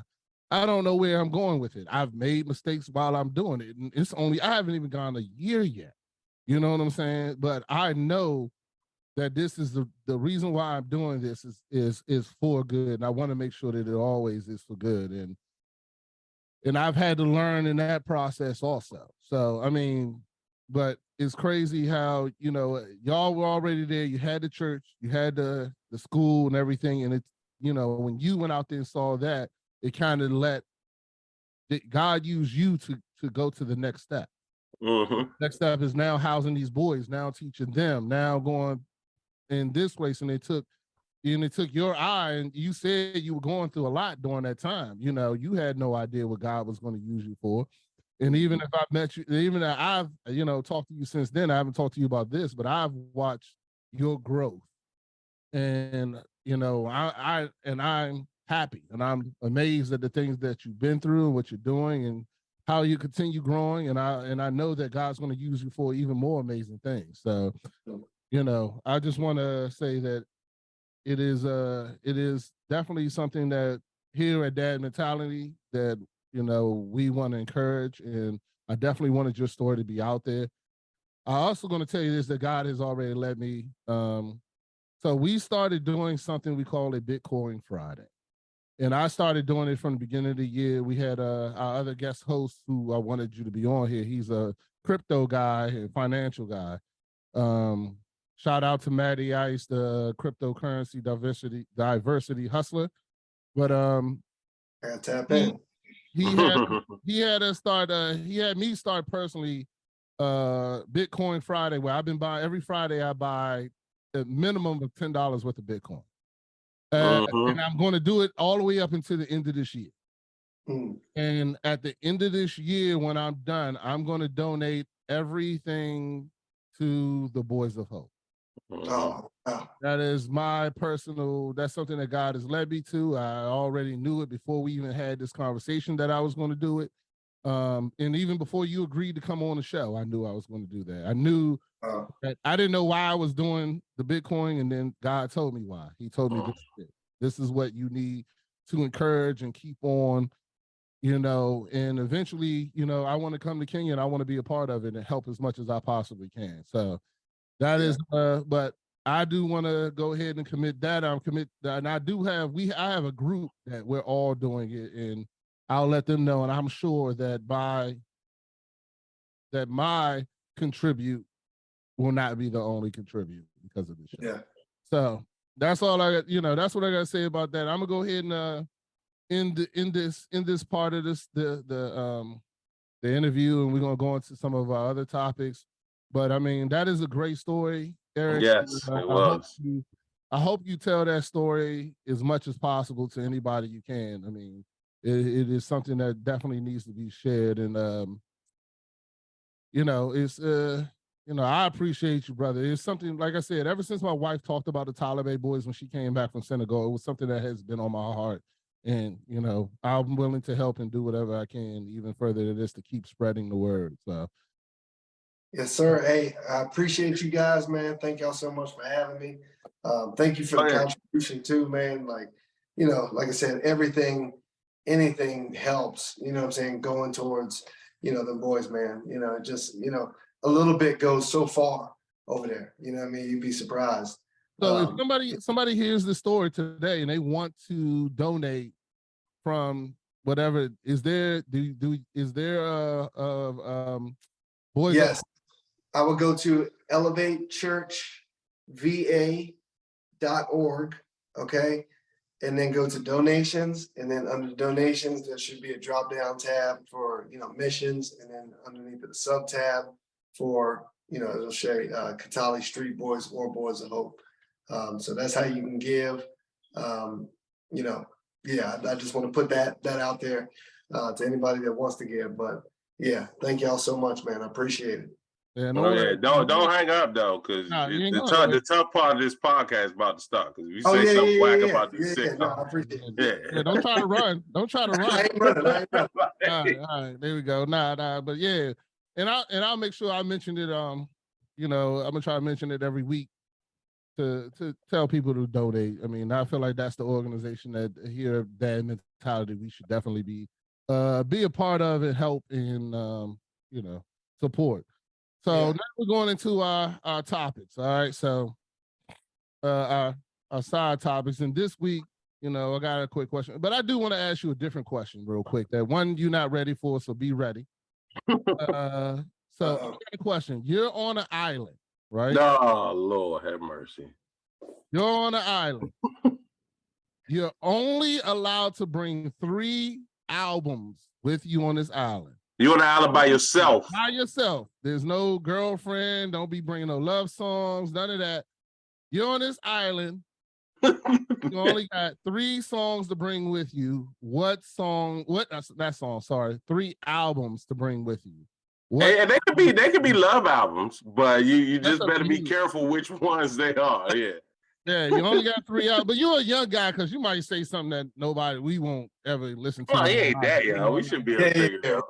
I don't know where I'm going with it. I've made mistakes while I'm doing it. And I haven't even gone a year yet. You know what I'm saying? But I know that this is the reason why I'm doing this is for good. And I want to make sure that it always is for good. And I've had to learn in that process also. So, I mean, but it's crazy how, you know, y'all were already there. You had the church, you had the school and everything. And it's, you know, when you went out there and saw that, it kind of God use you to go to the next step. Next step is now housing these boys, now teaching them, now going in this place. And it took your eye, and you said you were going through a lot during that time. You know, you had no idea what God was going to use you for. And even if I met you, even if I've, you know, talked to you since then, I haven't talked to you about this, but I've watched your growth. And I'm happy and I'm amazed at the things that you've been through and what you're doing and how you continue growing. And I know that God's going to use you for even more amazing things. So, I just want to say that it is definitely something that here at Dad Mentality that, we want to encourage. And I definitely wanted your story to be out there. I'm also going to tell you this, that God has already led me. So we started doing something we call a Bitcoin Friday. And I started doing it from the beginning of the year. We had our other guest host who I wanted you to be on here. He's a crypto guy and financial guy. Shout out to Matty Ice, the cryptocurrency diversity hustler. But Gotta tap in. he had me start personally Bitcoin Friday, where I've been buying every Friday. I buy a minimum of $10 worth of Bitcoin. And I'm going to do it all the way up until the end of this year. And at the end of this year, when I'm done, I'm going to donate everything to the Boys of Hope. Oh, That is my that's something that God has led me to. I already knew it before we even had this conversation that I was going to do it. And even before you agreed to come on the show, I knew I was going to do that. I knew that I didn't know why I was doing the Bitcoin, and then God told me why. He told me this is what you need to encourage and keep on, and eventually, I want to come to Kenya and I want to be a part of it and help as much as I possibly can. So that is, but I do want to go ahead and commit that. And I have a group that we're all doing it, and I'll let them know. And I'm sure that my contribute will not be the only contribute because of the show. yeah. So that's all I got. That's what I got to say about that. I'm gonna go ahead and in this part of the interview, and we're gonna go into some of our other topics. But I mean, that is a great story, Eric. Yes, it was. I hope you tell that story as much as possible to anybody you can. I mean, it is something that definitely needs to be shared, and it's I appreciate you, brother. It's something, like I said, ever since my wife talked about the Taliban boys when she came back from Senegal, it was something that has been on my heart. And, I'm willing to help and do whatever I can, even further than this, to keep spreading the word. So. Yes, sir. Hey, I appreciate you guys, man. Thank y'all so much for having me. Thank you for the contribution too, man. Like, like I said, anything helps, what I'm saying, going towards, the boys, man. Just, a little bit goes so far over there. You know what I mean? You'd be surprised. So if somebody hears the story today and they want to donate from whatever, is there a boys? Yes, I will go to elevatechurchva.org. Okay. And then go to donations, and then under donations, there should be a drop down tab for, missions. And then underneath the sub tab for, it'll say Katali Street Boys or Boys of Hope. So that's how you can give. I just want to put that out there to anybody that wants to give. But yeah, thank y'all so much, man. I appreciate it. Yeah, don't hang up though, because the tough part of this podcast is about to start. Because if you say something whack about this shit, I appreciate it. Yeah, don't try to run. Don't try to run. I ain't running. All right, there we go. But yeah, and I'll make sure I mention it. I'm gonna try to mention it every week to tell people to donate. I mean, I feel like that's the organization that here at Dad Mentality we should definitely be a part of and help and support. So now we're going into our topics. All right. So our side topics. And this week, I got a quick question, but I do want to ask you a different question real quick. That one you're not ready for, so be ready. So I got a question. You're on an island, right? Oh, Lord have mercy. You're on an island. You're only allowed to bring 3 albums with you on this island. You're on the island by yourself. By yourself. There's no girlfriend. Don't be bringing no love songs. None of that. You're on this island. You only got 3 songs to bring with you. 3 albums to bring with you. What? And they could be love albums, but you That's just up better to be you. careful which ones they are. Yeah. Yeah, you only got 3 out, but you're a young guy because you might say something that we won't ever listen to. Well, he ain't that You young. know, We should be able to figure it out.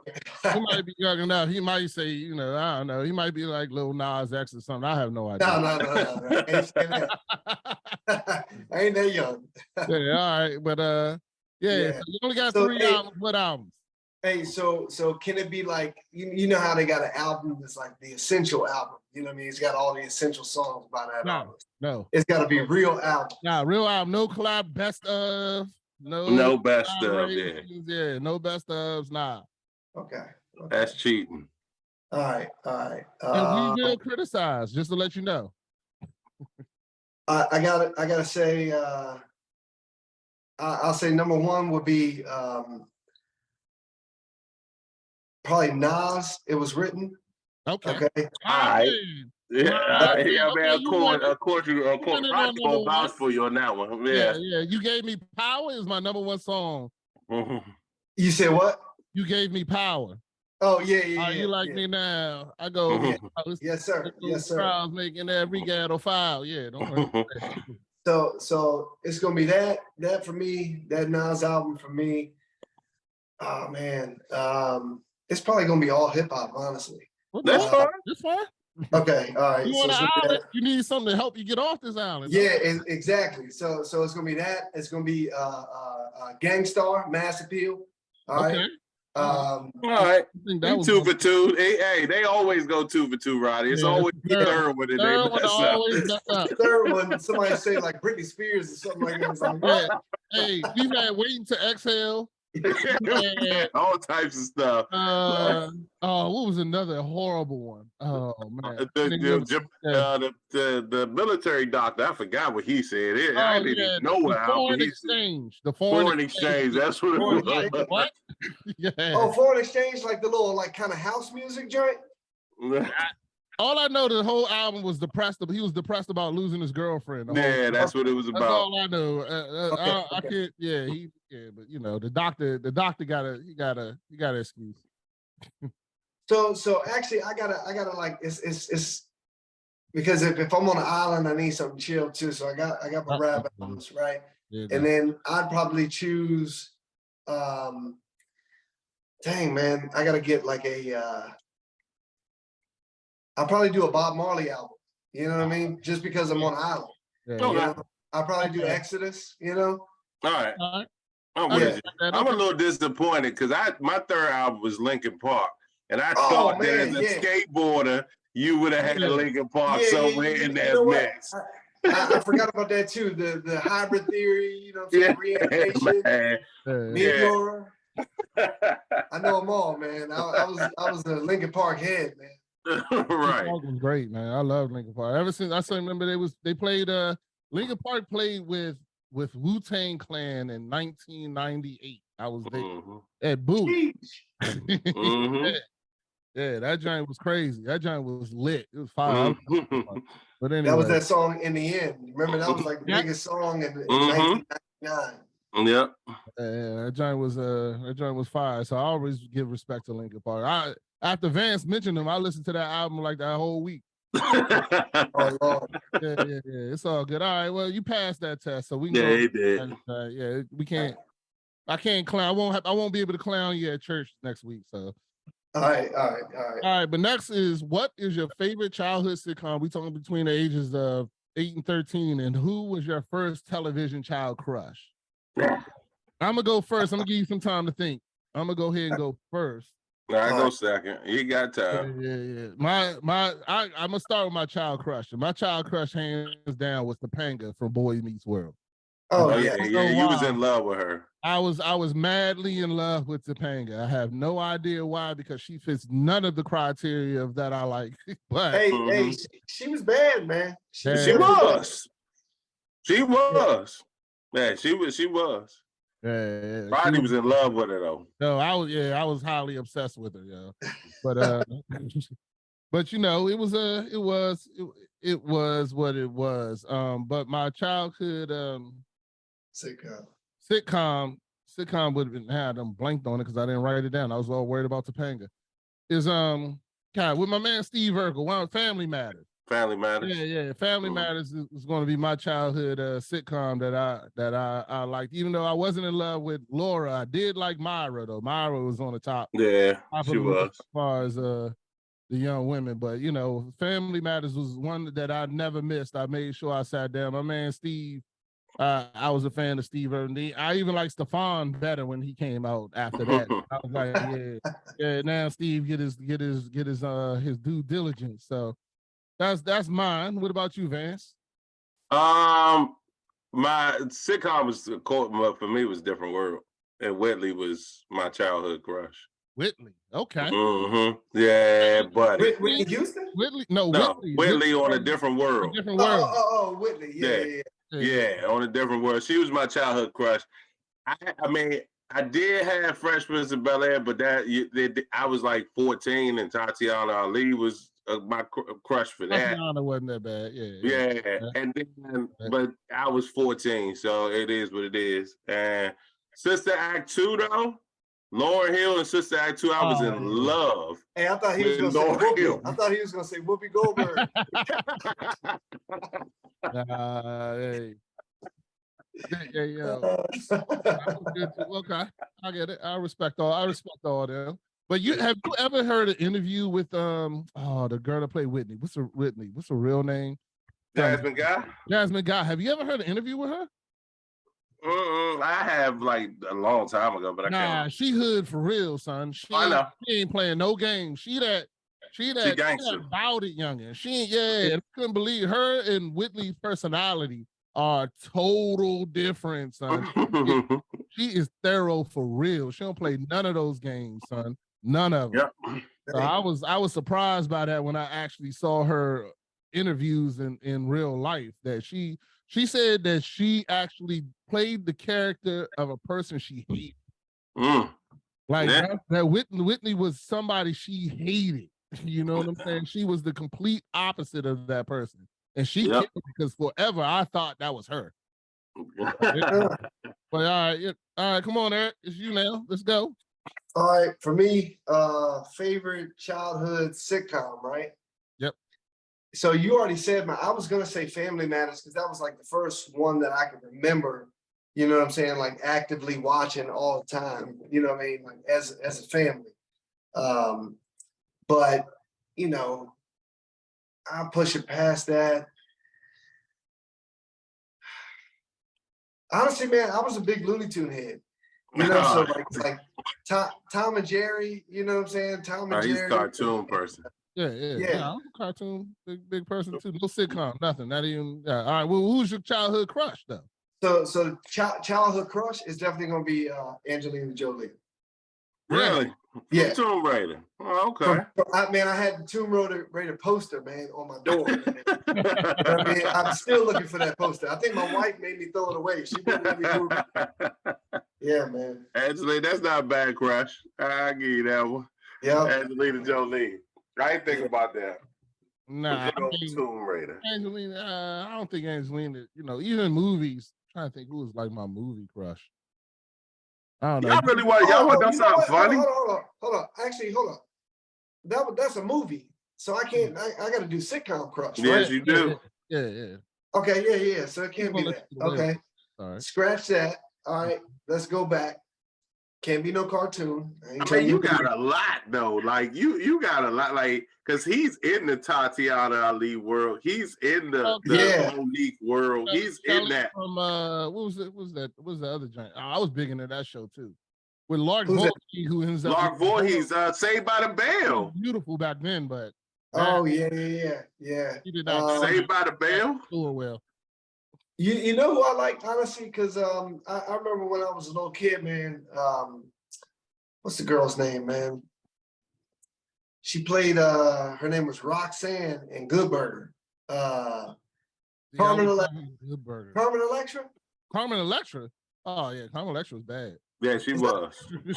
he might be young enough. He might say, you know, I don't know. He might be like Lil Nas X or something. I have no idea. No. I ain't saying that. I ain't that young. Yeah, all right, but yeah. Yeah. So you only got So, 3 hey, albums. What albums? Hey, so can it be like you know how they got an album that's like the essential album? You know what I mean? It's got all the essential songs by that album. No, It's got to be real album. nah, real album. No collab, best of. No best of, yeah. collaborations, yeah. No best ofs. Nah. Okay. That's cheating. All right. And we will criticize, just to let you know. I gotta say, I'll say number one would be probably Nas. It was written. Okay. Okay. All right. Yeah, Okay, yeah, man. okay, you went- Of course, went in on Rodney number gonna vouch one. for you on that one. Yeah, Yeah. You gave me Power is my number 1 song. Mhm. You said what? You gave me Power. Oh yeah. You like me now? I go. Mhm. Yes, sir. Yes, sir. Crowds making every ghetto file. Yeah, don't worry. So it's gonna be that for me, that Nas album for me. Oh man, it's probably gonna be all hip hop, honestly. That's fine. That's fine. Okay, all right. You So on it's an gonna be island? You need something to help you get off this island. yeah, exactly. So it's gonna be that. It's gonna be Gangstar, Mass Appeal. All right. Okay. All right. I think that was 2 for 2. Hey, they always go 2 for 2, Roddy. It's Yeah, always the third- third one that third they one mess always up. mess up. Third one, somebody say like Britney Spears or something like that. It's like, Yeah. Hey, we've had Waiting to Exhale. All types of stuff. What was another horrible one? Oh man. The military doctor, I forgot what he said. I didn't even know what the album foreign he said. exchange. The Foreign exchange. That's what it Foreign- was. What? Yeah. oh, foreign exchange, like the little like kind of house music joint. All I know, the whole album was depressed. He was depressed about losing his girlfriend. the whole Yeah, time. that's what it was That's about. all I know. I can't. Yeah, but you know, the doctor got a excuse. So actually, I gotta like it's because if I'm on an island, I need something chill too. So I got my rap albums, right? Yeah, And then I'd probably choose. Dang man, I gotta get like I'll probably do a Bob Marley album. You know what I mean? Just because I'm on an island. yeah, Oh, You yeah. know? I'll probably do Okay. Exodus. You know? All right. All right. I'm I with respect you. that. I'm a Okay. little disappointed because my third album was Linkin Park. And I Oh, thought that man, as a yeah. skateboarder, you would have had Yeah. Linkin Park Yeah, somewhere you in know that what? mix. I forgot about that too. The hybrid theory, you know what I'm saying? Reanimation, man. Meteor. I know them all, man. I was a Linkin Park head, man. Linkin Right. Park was great, man. I love Linkin Park. Ever since I still remember they played Linkin Park played with Wu-Tang Clan in 1998. I was there Mhm. at Boo. Mhm. Yeah, that giant was crazy. That giant was lit. It was fire. Mhm. But anyway, That was that song In the End. Remember that was like the Yeah. biggest song in Mhm. 1999. Yep. that giant was fire. So I always give respect to Linkin Park. After Vance mentioned them, I listened to that album like that whole week. Oh Lord. Yeah. It's all good. All right, well, you passed that test, so we can Yeah, go. he did. Yeah, we can't. I can't clown. I won't be able to clown you at church next week. So, All right. all right. But next is, what is your favorite childhood sitcom? We talking between the ages of 8 and 13, and who was your first television child crush? I'm gonna go first. I'm gonna give you some time to think. I'm gonna go ahead and go first. I go second. You got time. Yeah. I'm gonna start with my child crush. And my child crush, hands down, was Topanga from Boy Meets World. Oh Oh, yeah. yeah. You was in love with her. I was madly in love with Topanga. I have no idea why, because she fits none of the criteria of that I like. But Hey, she was bad, man. Yeah. She was. She was. Man, she was. yeah, Rodney was in love with her though. no, I was highly obsessed with her, yo. But but you know, it was what it was. But my childhood sitcom would have been had them blanked on it because I didn't write it down. I was all worried about Topanga. Is God, with my man Steve Urkel, one Family Matters. Family Matters. Yeah. Family Mhm. Matters is going to be my childhood sitcom that I liked. Even though I wasn't in love with Laura, I did like Myra though. Myra was on the top Yeah, of she the list was. as far as the young women. But you know, Family Matters was one that I never missed. I made sure I sat down. My man Steve. I was a fan of Steve Irwin. I even liked Stefan better when he came out after that. I was like, yeah. Now Steve get his due diligence. So that's mine. What about you, Vance? My sitcom was for me was Different World, and Whitley was my childhood crush. Whitley. Okay. Yeah, buddy. Whitney Houston? Whitley. No, No, Whitley. Whitley on A Different A World. different world. Oh, Whitley. Yeah. Yeah, on A Different World. She was my childhood crush. I mean, I did have Fresh Prince of Bel-Air, but I was like 14, and Tatiana Ali was my crush for that. Tatiana wasn't that bad. Yeah. And then, but I was 14, so it is what it is. And Sister Act 2, though, Lauryn Hill and Sister Act 2, I was in love. Hey, I thought he was with gonna say Lauryn Whoopi. Hill. I thought he was gonna say Whoopi Goldberg. Hey. Yeah. Okay, I get it. I respect all them. But have you ever heard an interview with the girl that played Whitney? What's her real name? Jasmine Guy? Jasmine Guy. Have you ever heard an interview with her? I have like a long time ago, but I can't. She hood for real, son. I know. She ain't playing no games. She that gangster. about it youngin. She I couldn't believe her and Whitney's personality are total different, son. She is thorough for real. She don't play none of those games, son. None of them. Yep. So I was surprised by that when I actually saw her interviews in real life. That she said that she actually played the character of a person she hated. Like that Whitney was somebody she hated. You know what I'm saying? She was the complete opposite of that person. And she killed it because forever I thought that was her. But all right, come on, Eric. It's you now. Let's go. All right, for me, favorite childhood sitcom, right? Yep. So you already said I was gonna say Family Matters because that was like the first one that I could remember, you know what I'm saying, like actively watching all the time, you know what I mean, like as a family. But you know, I'll push it past that. Honestly, man, I was a big Looney Tune head. You know, so like Tom and Jerry, you know what I'm saying? Tom and He's Jerry. a cartoon person. Yeah. I'm a cartoon, big person too. No sitcom, nothing. Not even. All right. Well, who's your childhood crush though? So childhood crush is definitely gonna be Angelina Jolie. Really? Yeah. Tomb Raider. Oh, okay. I had the Tomb Raider poster, man, on my door. I mean, I'm still looking for that poster. I think my wife made me throw it away. She wouldn't let me move it. Yeah, man. Angelina, that's not a bad crush. I give you that one. Yeah. Angelina Jolie. I ain't thinking about that. Nah, Tomb Raider. Angelina. I don't think Angelina. You know, even movies. I'm trying to think who was like my movie crush. I don't know. Y'all really want to do something funny? Hold on. Actually, hold on. That's a movie. So I can't. I got to do sitcom crush. Right? Yes, you do. Yeah. Okay. Yeah. So it can't be that. Okay. All right. Scratch that. All right. Let's go back. Can't be no cartoon. I mean, you got a lot though. Like you got a lot. Like because he's in the Tatiana Ali world. He's in the Monique world. He's in that. From what was it? What was the other giant? I was big into that show too. With Lark Voorhees, who ends up Lark Voorhees, Saved by the Bell. Beautiful back then, but yeah. He did not Saved by the Bell. Well. You know who I like, honestly, because I remember when I was a little kid, man. What's the girl's name, man? She played her name was Roxanne in Good Burger. Carmen Electra. Good Burger. Carmen Electra? Carmen Electra. Oh yeah, Carmen Electra was bad. Yeah, she was.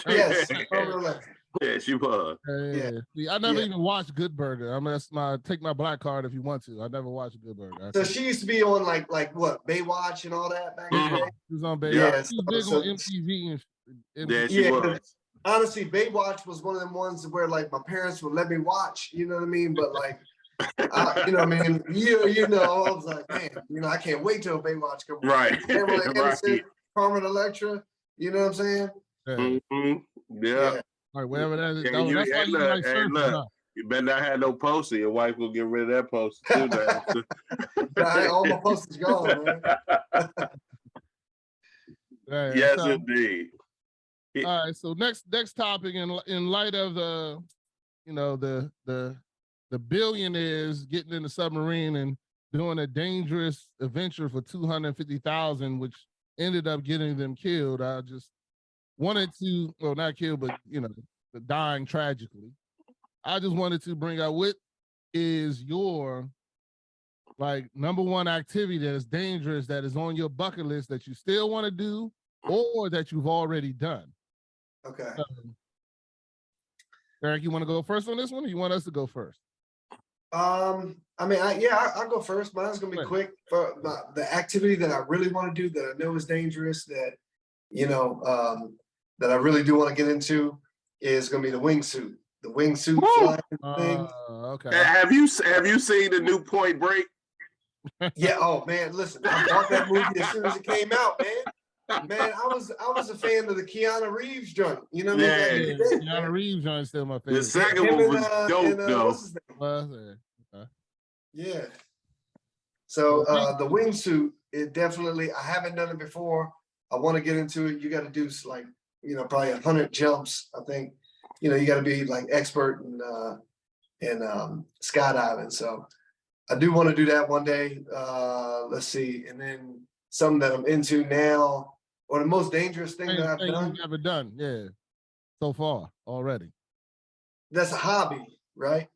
Yes, Carmen Electra. Yeah, she was. Yeah. See, I never even watched Good Burger. I mean, that's take my black card if you want to. I never watched Good Burger. So she used to be on like what Baywatch and all that back in the day. She was on Baywatch. Yeah, she was big on MTV yeah, she was. honestly, Baywatch was one of them ones where like my parents would let me watch, you know what I mean? But like, you know what I mean? You know, I was like, man, you know, I can't wait till Baywatch comes. Right. Pamela Right. Anderson, Carmen Electra, you know what I'm saying? Yeah. Mhm. Yeah. All right, whatever that is. Yeah, That's why hey, you look, like hey, surfing, look. huh? You better not have no poster. Your wife will get rid of that poster too. Now. All my posters gone, man. Yeah, Yes, so, indeed. all right, so next topic in light of the, you know, the billionaires getting in the submarine and doing a dangerous adventure for 250,000, which ended up getting them killed. I just wanted to, well, not killed, but you know, dying tragically. I just wanted to bring out what is your like number one activity that is dangerous that is on your bucket list that you still want to do or that you've already done. Okay. Eric, you want to go first on this one, or you want us to go first? I mean, I'll go first. Mine's gonna be quick. For the activity that I really want to do that I know is dangerous, that you know, that I really do want to get into is gonna be the wingsuit. The wingsuit flying thing. Okay. Have you seen the new Point Break? Yeah. Oh man, listen, I bought that movie as soon as it came out, man. Man, I was a fan of the Keanu Reeves joint. You know what I mean? Yeah. Keanu Reeves joint is still my favorite. The second Him one and, was dope though. what's his name? Okay. Yeah. So the wingsuit, it definitely, I haven't done it before. I want to get into it. You got to do like, you know, probably 100 jumps. I think, you know, you got to be like expert in skydiving. So I do want to do that one day. Let's see. And then something that I'm into now, or the most dangerous thing that I've done. You've never done, yeah, so far already. That's a hobby, right?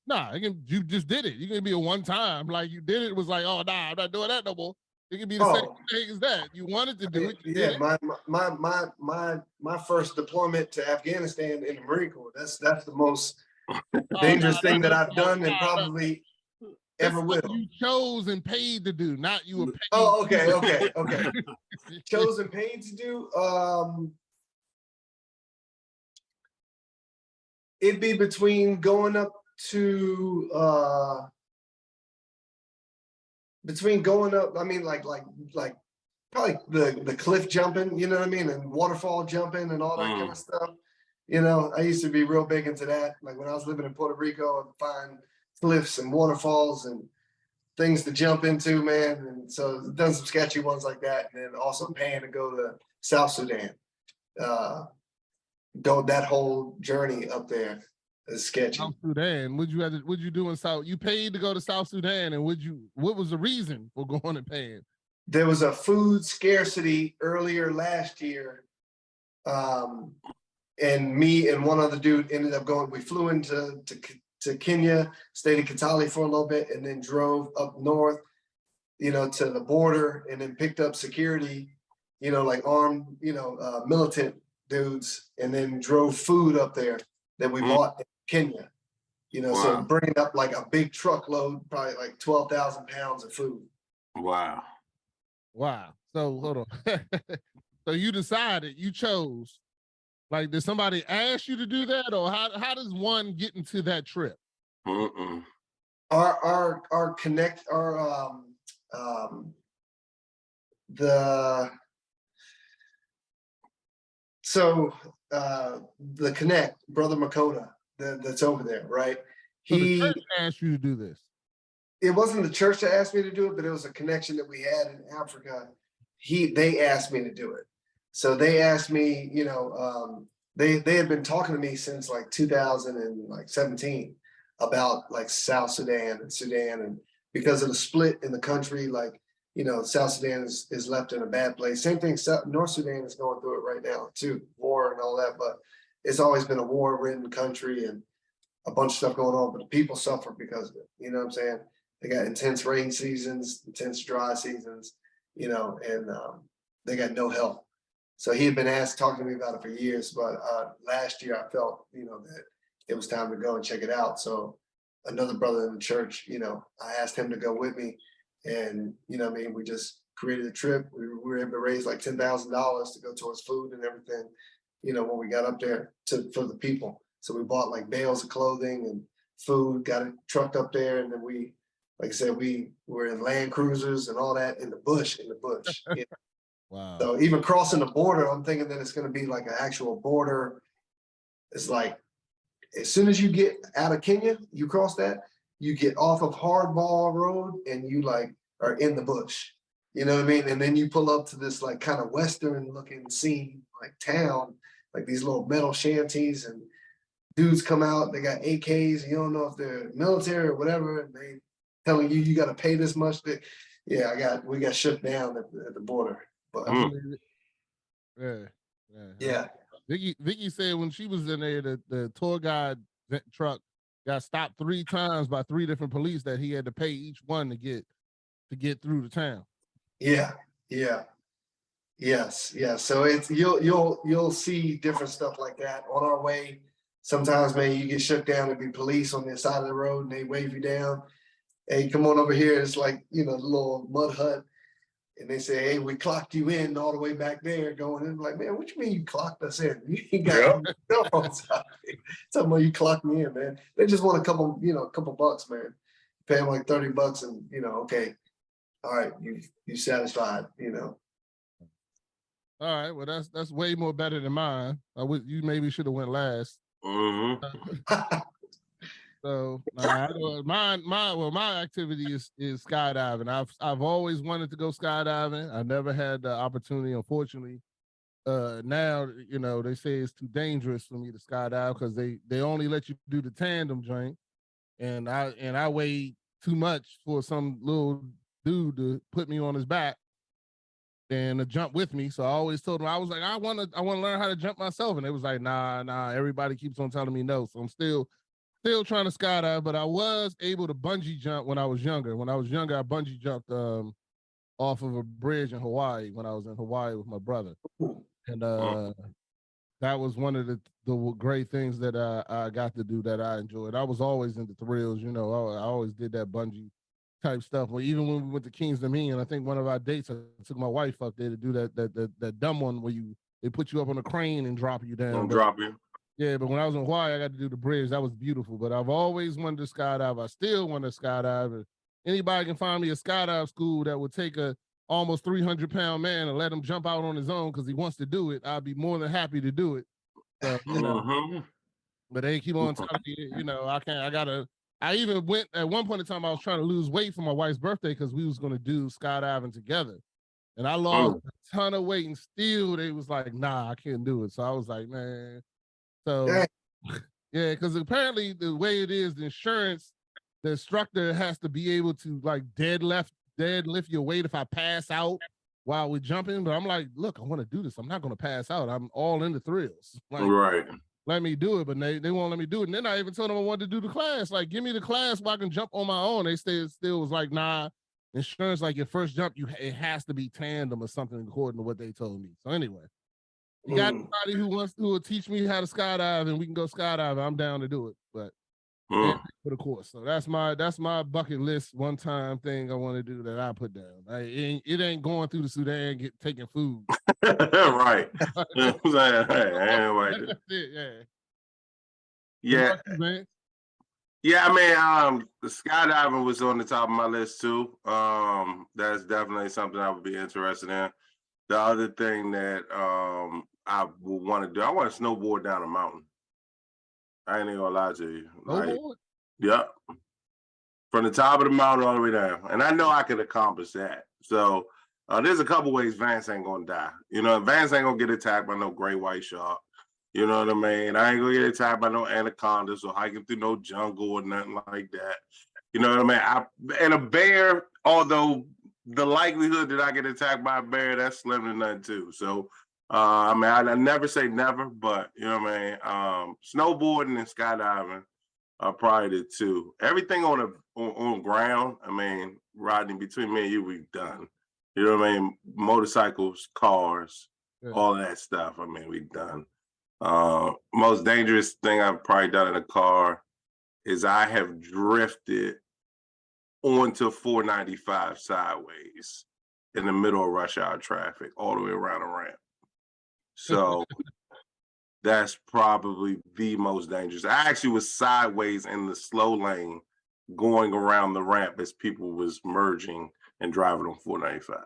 Nah, you just did it. You can be a one time, like you did it. Was like, oh nah, I'm not doing that no more. It can be the same thing as that. You wanted to do it. Yeah, my first deployment to Afghanistan in the Marine Corps. That's the most dangerous thing that I've done and probably ever will. You chose and paid to do, not you were paid. Oh, okay. Chose and paid to do. It'd be between going up to I mean, like probably the cliff jumping, you know what I mean, and waterfall jumping and all that kind of stuff. You know, I used to be real big into that. Like when I was living in Puerto Rico, I'd find cliffs and waterfalls and things to jump into, man. And so done some sketchy ones like that, and then also paying to go to South Sudan. Go that whole journey up there is sketchy. South Sudan. What'd you do in South? You paid to go to South Sudan, and what was the reason for going and paying? There was a food scarcity earlier last year. And me and one other dude ended up going, we flew into Kenya, stayed in Kitale for a little bit, and then drove up north, you know, to the border, and then picked up security, you know, like armed, you know, militant dudes, and then drove food up there that we bought in Kenya, you know, so bringing up like a big truckload, probably like 12,000 pounds of food. Wow. So hold on. So you chose. Like, did somebody ask you to do that, or how does one get into that trip? The Connect, Brother Makota, that's over there, right? So the church asked you to do this. It wasn't the church that asked me to do it, but it was a connection that we had in Africa. They asked me to do it. So they asked me, you know, they had been talking to me since like 2017 about like South Sudan, and because of the split in the country, like, you know, South Sudan is left in a bad place. Same thing, North Sudan is going through it right now too, war and all that, but it's always been a war-ridden country and a bunch of stuff going on, but the people suffer because of it. You know what I'm saying? They got intense rain seasons, intense dry seasons, you know, and they got no help. So he had been talking to me about it for years, but last year I felt, you know, that it was time to go and check it out. So another brother in the church, you know, I asked him to go with me, and, you know what I mean, we just created a trip. We were able to raise like $10,000 to go towards food and everything. when we got up there for the people. So we bought like bales of clothing and food, got it trucked up there, and then we, like I said, we were in Land Cruisers and all that in the bush. Wow. So even crossing the border, I'm thinking that it's going to be like an actual border. It's like as soon as you get out of Kenya, you cross that, you get off of Hardball Road and you like are in the bush. You know what I mean? And then you pull up to this like kind of Western looking scene, like town, like these little metal shanties, and dudes come out, they got AKs, and you don't know if they're military or whatever, and they telling you got to pay this much. We got shut down at the border. But yeah. Vicky said when she was in there, the tour guide truck got stopped 3 times by 3 different police that he had to pay each one to get through the town. Yes. So it's you'll see different stuff like that on our way. Sometimes, man, you get shut down. There'll be police on the side of the road and they wave you down. Hey, come on over here. It's like, the little mud hut. And they say, hey, we clocked you in all the way back there going in. Like, man, what you mean you clocked us in? You got cell phones out there. Talking about you clocked me in, man. They just want a couple bucks, man. Pay them like $30 and, okay. All right, you satisfied, All right, well that's way more better than mine. You maybe should have went last. So my activity is skydiving. I've always wanted to go skydiving. I never had the opportunity, unfortunately. Now they say it's too dangerous for me to skydive because they only let you do the tandem joint, and I weigh too much for some little dude to put me on his back and to jump with me. So I always told him, I was like, I want to learn how to jump myself, and it was like, nah. Everybody keeps on telling me no, so I'm still trying to skydive, but I was able to bungee jump when I was younger. When I was younger, I bungee jumped off of a bridge in Hawaii when I was in Hawaii with my brother. And that was one of the great things that I got to do that I enjoyed. I was always into thrills, I always did that bungee type stuff. Well, even when we went to Kings Dominion, I think one of our dates, I took my wife up there to do that dumb one where they put you up on a crane and drop you down. Drop you. Yeah, but when I was in Hawaii, I got to do the bridge. That was beautiful. But I've always wanted to skydive. I still want to skydive. And anybody can find me a skydive school that would take a almost 300-pound man and let him jump out on his own because he wants to do it. I'd be more than happy to do it. So, But they keep on telling me, I even went at one point in time, I was trying to lose weight for my wife's birthday because we was going to do skydiving together. And I lost a ton of weight and still they was like, nah, I can't do it. So I was like, man. So, yeah, because apparently the way it is, the instructor has to be able to like deadlift your weight if I pass out while we're jumping. But I'm like, look, I want to do this. I'm not going to pass out. I'm all in the thrills. Like, right. Let me do it, but they won't let me do it. And then I even told them I wanted to do the class. Like, give me the class where I can jump on my own. They still was like, nah, insurance, like your first jump, it has to be tandem or something according to what they told me. So anyway. You got anybody who will teach me how to skydive and we can go skydiving, I'm down to do it. But for the course. So that's my bucket list one time thing I want to do that I put down. It ain't going through the Sudan taking food. Right. Yeah. Yeah, I mean, the skydiving was on the top of my list too. That's definitely something I would be interested in. The other thing that I would want to do, I want to snowboard down a mountain. I ain't even gonna lie to you. Like, yeah. From the top of the mountain all the way down. And I know I could accomplish that. So there's a couple ways Vance ain't gonna die. Vance ain't gonna get attacked by no great white shark. You know what I mean? I ain't gonna get attacked by no anacondas or hiking through no jungle or nothing like that. You know what I mean? And a bear, although the likelihood that I get attacked by a bear, that's slim to none too. So, I mean, I never say never, but you know what I mean? Snowboarding and skydiving are probably the two. Everything on ground, I mean, riding between me and you, we've done. You know what I mean? Motorcycles, cars, all of that stuff. I mean, we've done. Most dangerous thing I've probably done in a car is I have drifted onto 495 sideways in the middle of rush hour traffic all the way around a ramp. So that's probably the most dangerous. I actually was sideways in the slow lane going around the ramp as people was merging and driving on 495.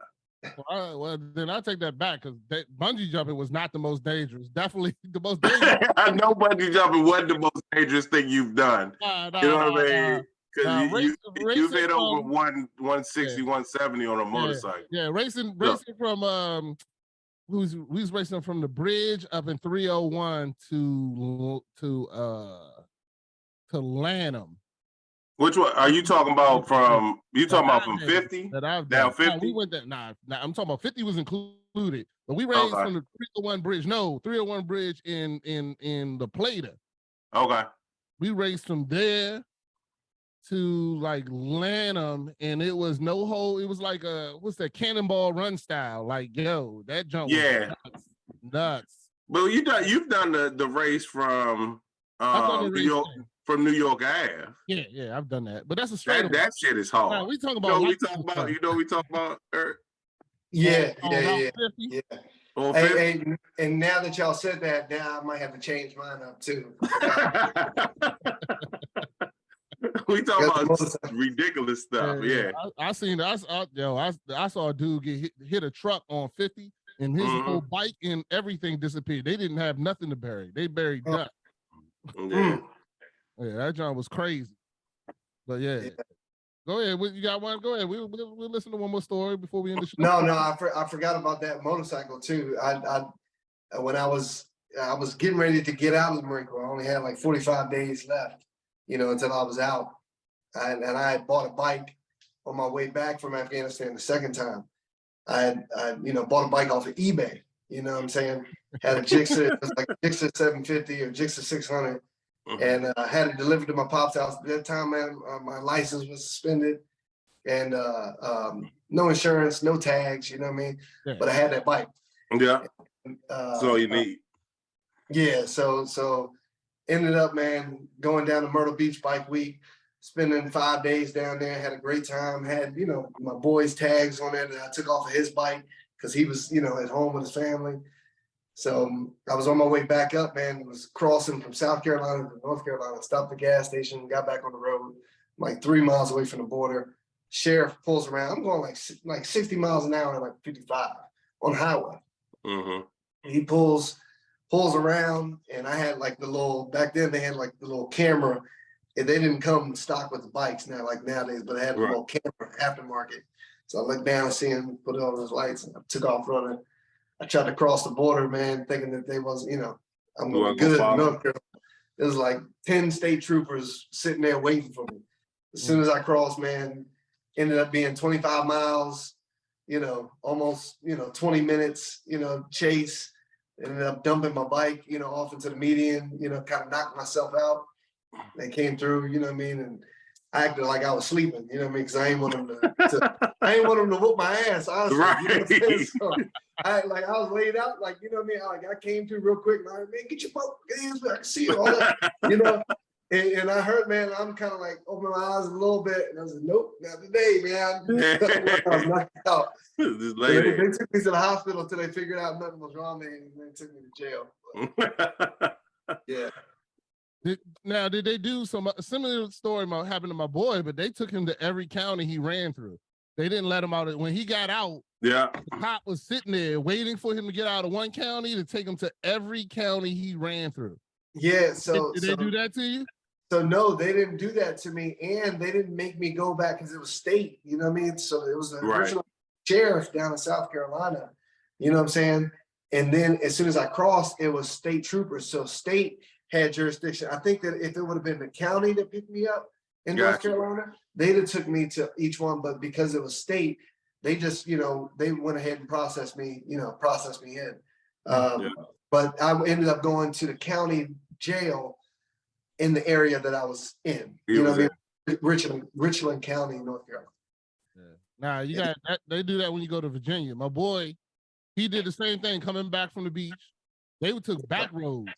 Well, then I take that back because bungee jumping was not the most dangerous. Definitely the most dangerous. I know bungee jumping wasn't the most dangerous thing you've done. You know what I mean? Because you've hit over 160, 170 on a motorcycle. Yeah, racing from who's racing from the bridge up in 301 to Lanham. Which one are you talking about from? You talking about from 50? Down 50? No, we went there. Nah, I'm talking about 50 was included. But we raced from the 301 bridge. No, 301 bridge in the Plata. Okay. We raced from there to like Lanham, and it was no hole. It was like what's that, cannonball run style? Like, yo, that jump was nuts. But you've done the race from New York Ave. Yeah, I've done that. But that's a straight that shit is hard. Nah, we talking about we talk about Eric? Yeah. On Hey, and now that y'all said that, now I might have to change mine up too. We talking about ridiculous stuff. Yeah. I saw a dude get hit a truck on 50 and his whole bike and everything disappeared. They didn't have nothing to bury. They buried dust. Yeah. Yeah, that John was crazy. But yeah. Go ahead. You got one? Go ahead. We'll listen to one more story before we end the show. No, I forgot about that motorcycle too. When I was getting ready to get out of the Marine Corps, I only had like 45 days left, until I was out. And I had bought a bike on my way back from Afghanistan the second time. I bought a bike off of eBay. You know what I'm saying? Had a Gixxer, it was like a Gixxer 750 or Gixxer 600. And I had it delivered to my pop's house. At that time, man, my license was suspended and no insurance, no tags, you know what I mean? Yeah. But I had that bike. Yeah. That's all you need. Yeah. So ended up, man, going down to Myrtle Beach Bike Week, spending 5 days down there, had a great time, had, my boy's tags on it that I took off of his bike because he was, at home with his family. So I was on my way back up, man. Was crossing from South Carolina to North Carolina, stopped at the gas station, got back on the road, like 3 miles away from the border. Sheriff pulls around. I'm going like 60 miles an hour, like 55 on the highway. He pulls around, and I had like back then they had like the little camera, and they didn't come stock with the bikes now, like nowadays, but I had a little camera aftermarket. So I looked down, see him put on his lights, and I took off running. I tried to cross the border, man, thinking that they was, I'm going good enough. It was like 10 state troopers sitting there waiting for me. As soon as I crossed, man, ended up being 25 miles, almost, 20 minutes, chase. Ended up dumping my bike, off into the median, kind of knocked myself out. They came through, you know what I mean? And I acted like I was sleeping, you know what I mean? Because I ain't want them to whoop my ass, honestly. Right. You know what I'm saying? So I was laid out, like, you know what I mean? I came through real quick, and I was like, man, get your boat, get hands back, see it, all that, And I heard, man, I'm kind of like opening my eyes a little bit, and I was like, nope, not today, man. I was knocked out. They took me to the hospital until they figured out nothing was wrong, and they took me to jail. Yeah. Now, did they do some similar story happened to my boy, but they took him to every county he ran through. They didn't let him out. When he got out, the cop was sitting there waiting for him to get out of one county to take him to every county he ran through. Yeah. Did they do that to you? So no, they didn't do that to me, and they didn't make me go back because it was state. You know what I mean? So it was the original sheriff down in South Carolina. You know what I'm saying? And then as soon as I crossed, it was state troopers. So state had jurisdiction. I think that if it would have been the county that picked me up in North Carolina, they'd have took me to each one. But because it was state, they just, they went ahead and processed me in. But I ended up going to the county jail in the area that I was in. You know what I mean? Richland County, North Carolina. Nah, you got that. They do that when you go to Virginia. My boy, he did the same thing coming back from the beach. They took back roads.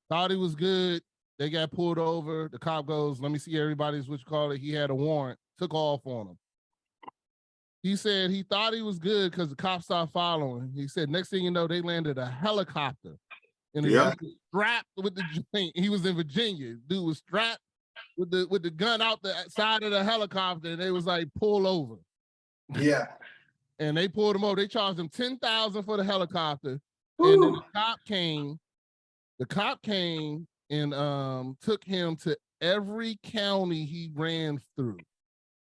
Thought he was good. They got pulled over. The cop goes, let me see everybody's he had a warrant, took off on him. He said he thought he was good because the cops stopped following. He said, next thing you know, they landed a helicopter And Yeah. he was strapped with the joint. He was in Virginia. Dude was strapped with the gun out the side of the helicopter, and they was like, pull over. Yeah. And they pulled him over. They charged him $10,000 for the helicopter. And then Woo. the cop came and took him to every county he ran through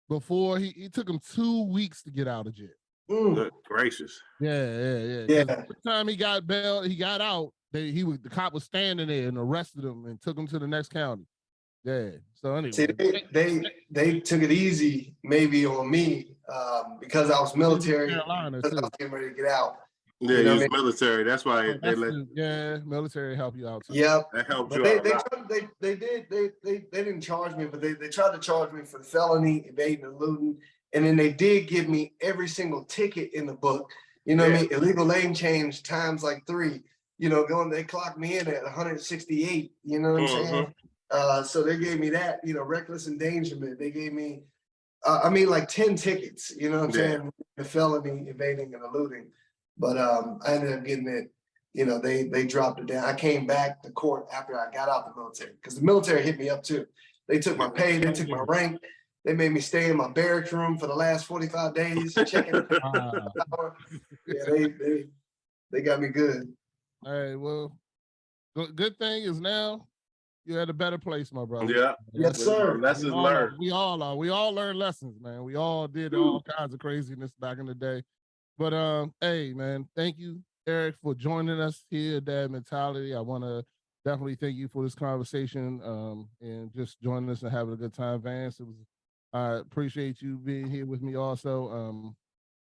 before he took him 2 weeks to get out of jail. Mm. Good gracious. Yeah. Yeah. The time he got bail, he got out. The cop was standing there and arrested him and took him to the next county. Yeah. So anyway, See, they took it easy maybe on me because I was military. Carolina, Because I too. was getting ready to get out. Yeah, You know he was what I military. That's why they let military help you out too. Yep. that helped But you they out. a they lot. tried, they didn't charge me, but they tried to charge me for the felony, evading and looting. And then they did give me every single ticket in the book. You know what I mean? Illegal lane change times like 3. You know, they clocked me in at 168. You know what I'm saying? So they gave me that, you know, reckless endangerment. They gave me, like 10 tickets, you know what I'm saying? The felony, evading and eluding. But I ended up getting it, you know, they dropped it down. I came back to court after I got out the military because the military hit me up too. They took my pay, they took my rank. They made me stay in my barracks room for the last 45 days, checking. Yeah, they got me good. All right, well, good thing is now you're at a better place, my brother. Yeah. Yes, sir. Lessons learned. We all are. We all learn lessons, man. We all did all kinds of craziness back in the day. But hey, man, thank you, Eric, for joining us here at Dad Mentality. I want to definitely thank you for this conversation and just joining us and having a good time, Vance. I appreciate you being here with me also.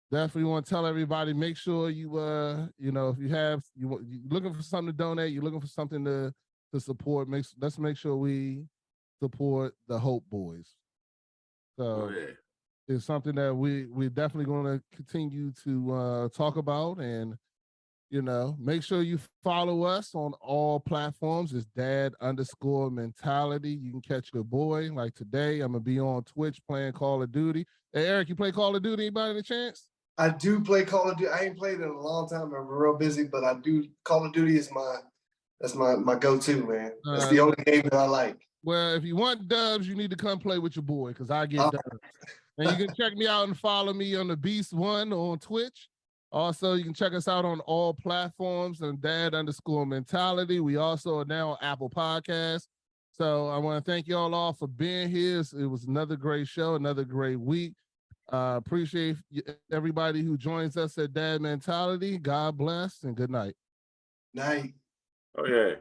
Definitely want to tell everybody, make sure you you know, if you're looking for something to donate, you're looking for something to support, let's make sure we support the Hope Boys. So it's something that we're definitely going to continue to talk about, and you know, make sure you follow us on all platforms. It's dad_mentality. You can catch your boy. Like today, I'm gonna be on Twitch playing Call of Duty. Hey, Eric, you play Call of Duty? Anybody any chance? I do play Call of Duty. I ain't played it in a long time. I'm real busy, but I do. Call of Duty is my go-to, man. That's the only game that I like. Well, if you want dubs, you need to come play with your boy because I get dubs. And you can check me out and follow me on the Beast One on Twitch. Also, you can check us out on all platforms and dad_mentality. We also are now on Apple Podcasts. So I want to thank you all for being here. It was another great show, another great week. Appreciate everybody who joins us at Dad Mentality. God bless and good night. Night. Oh, yeah.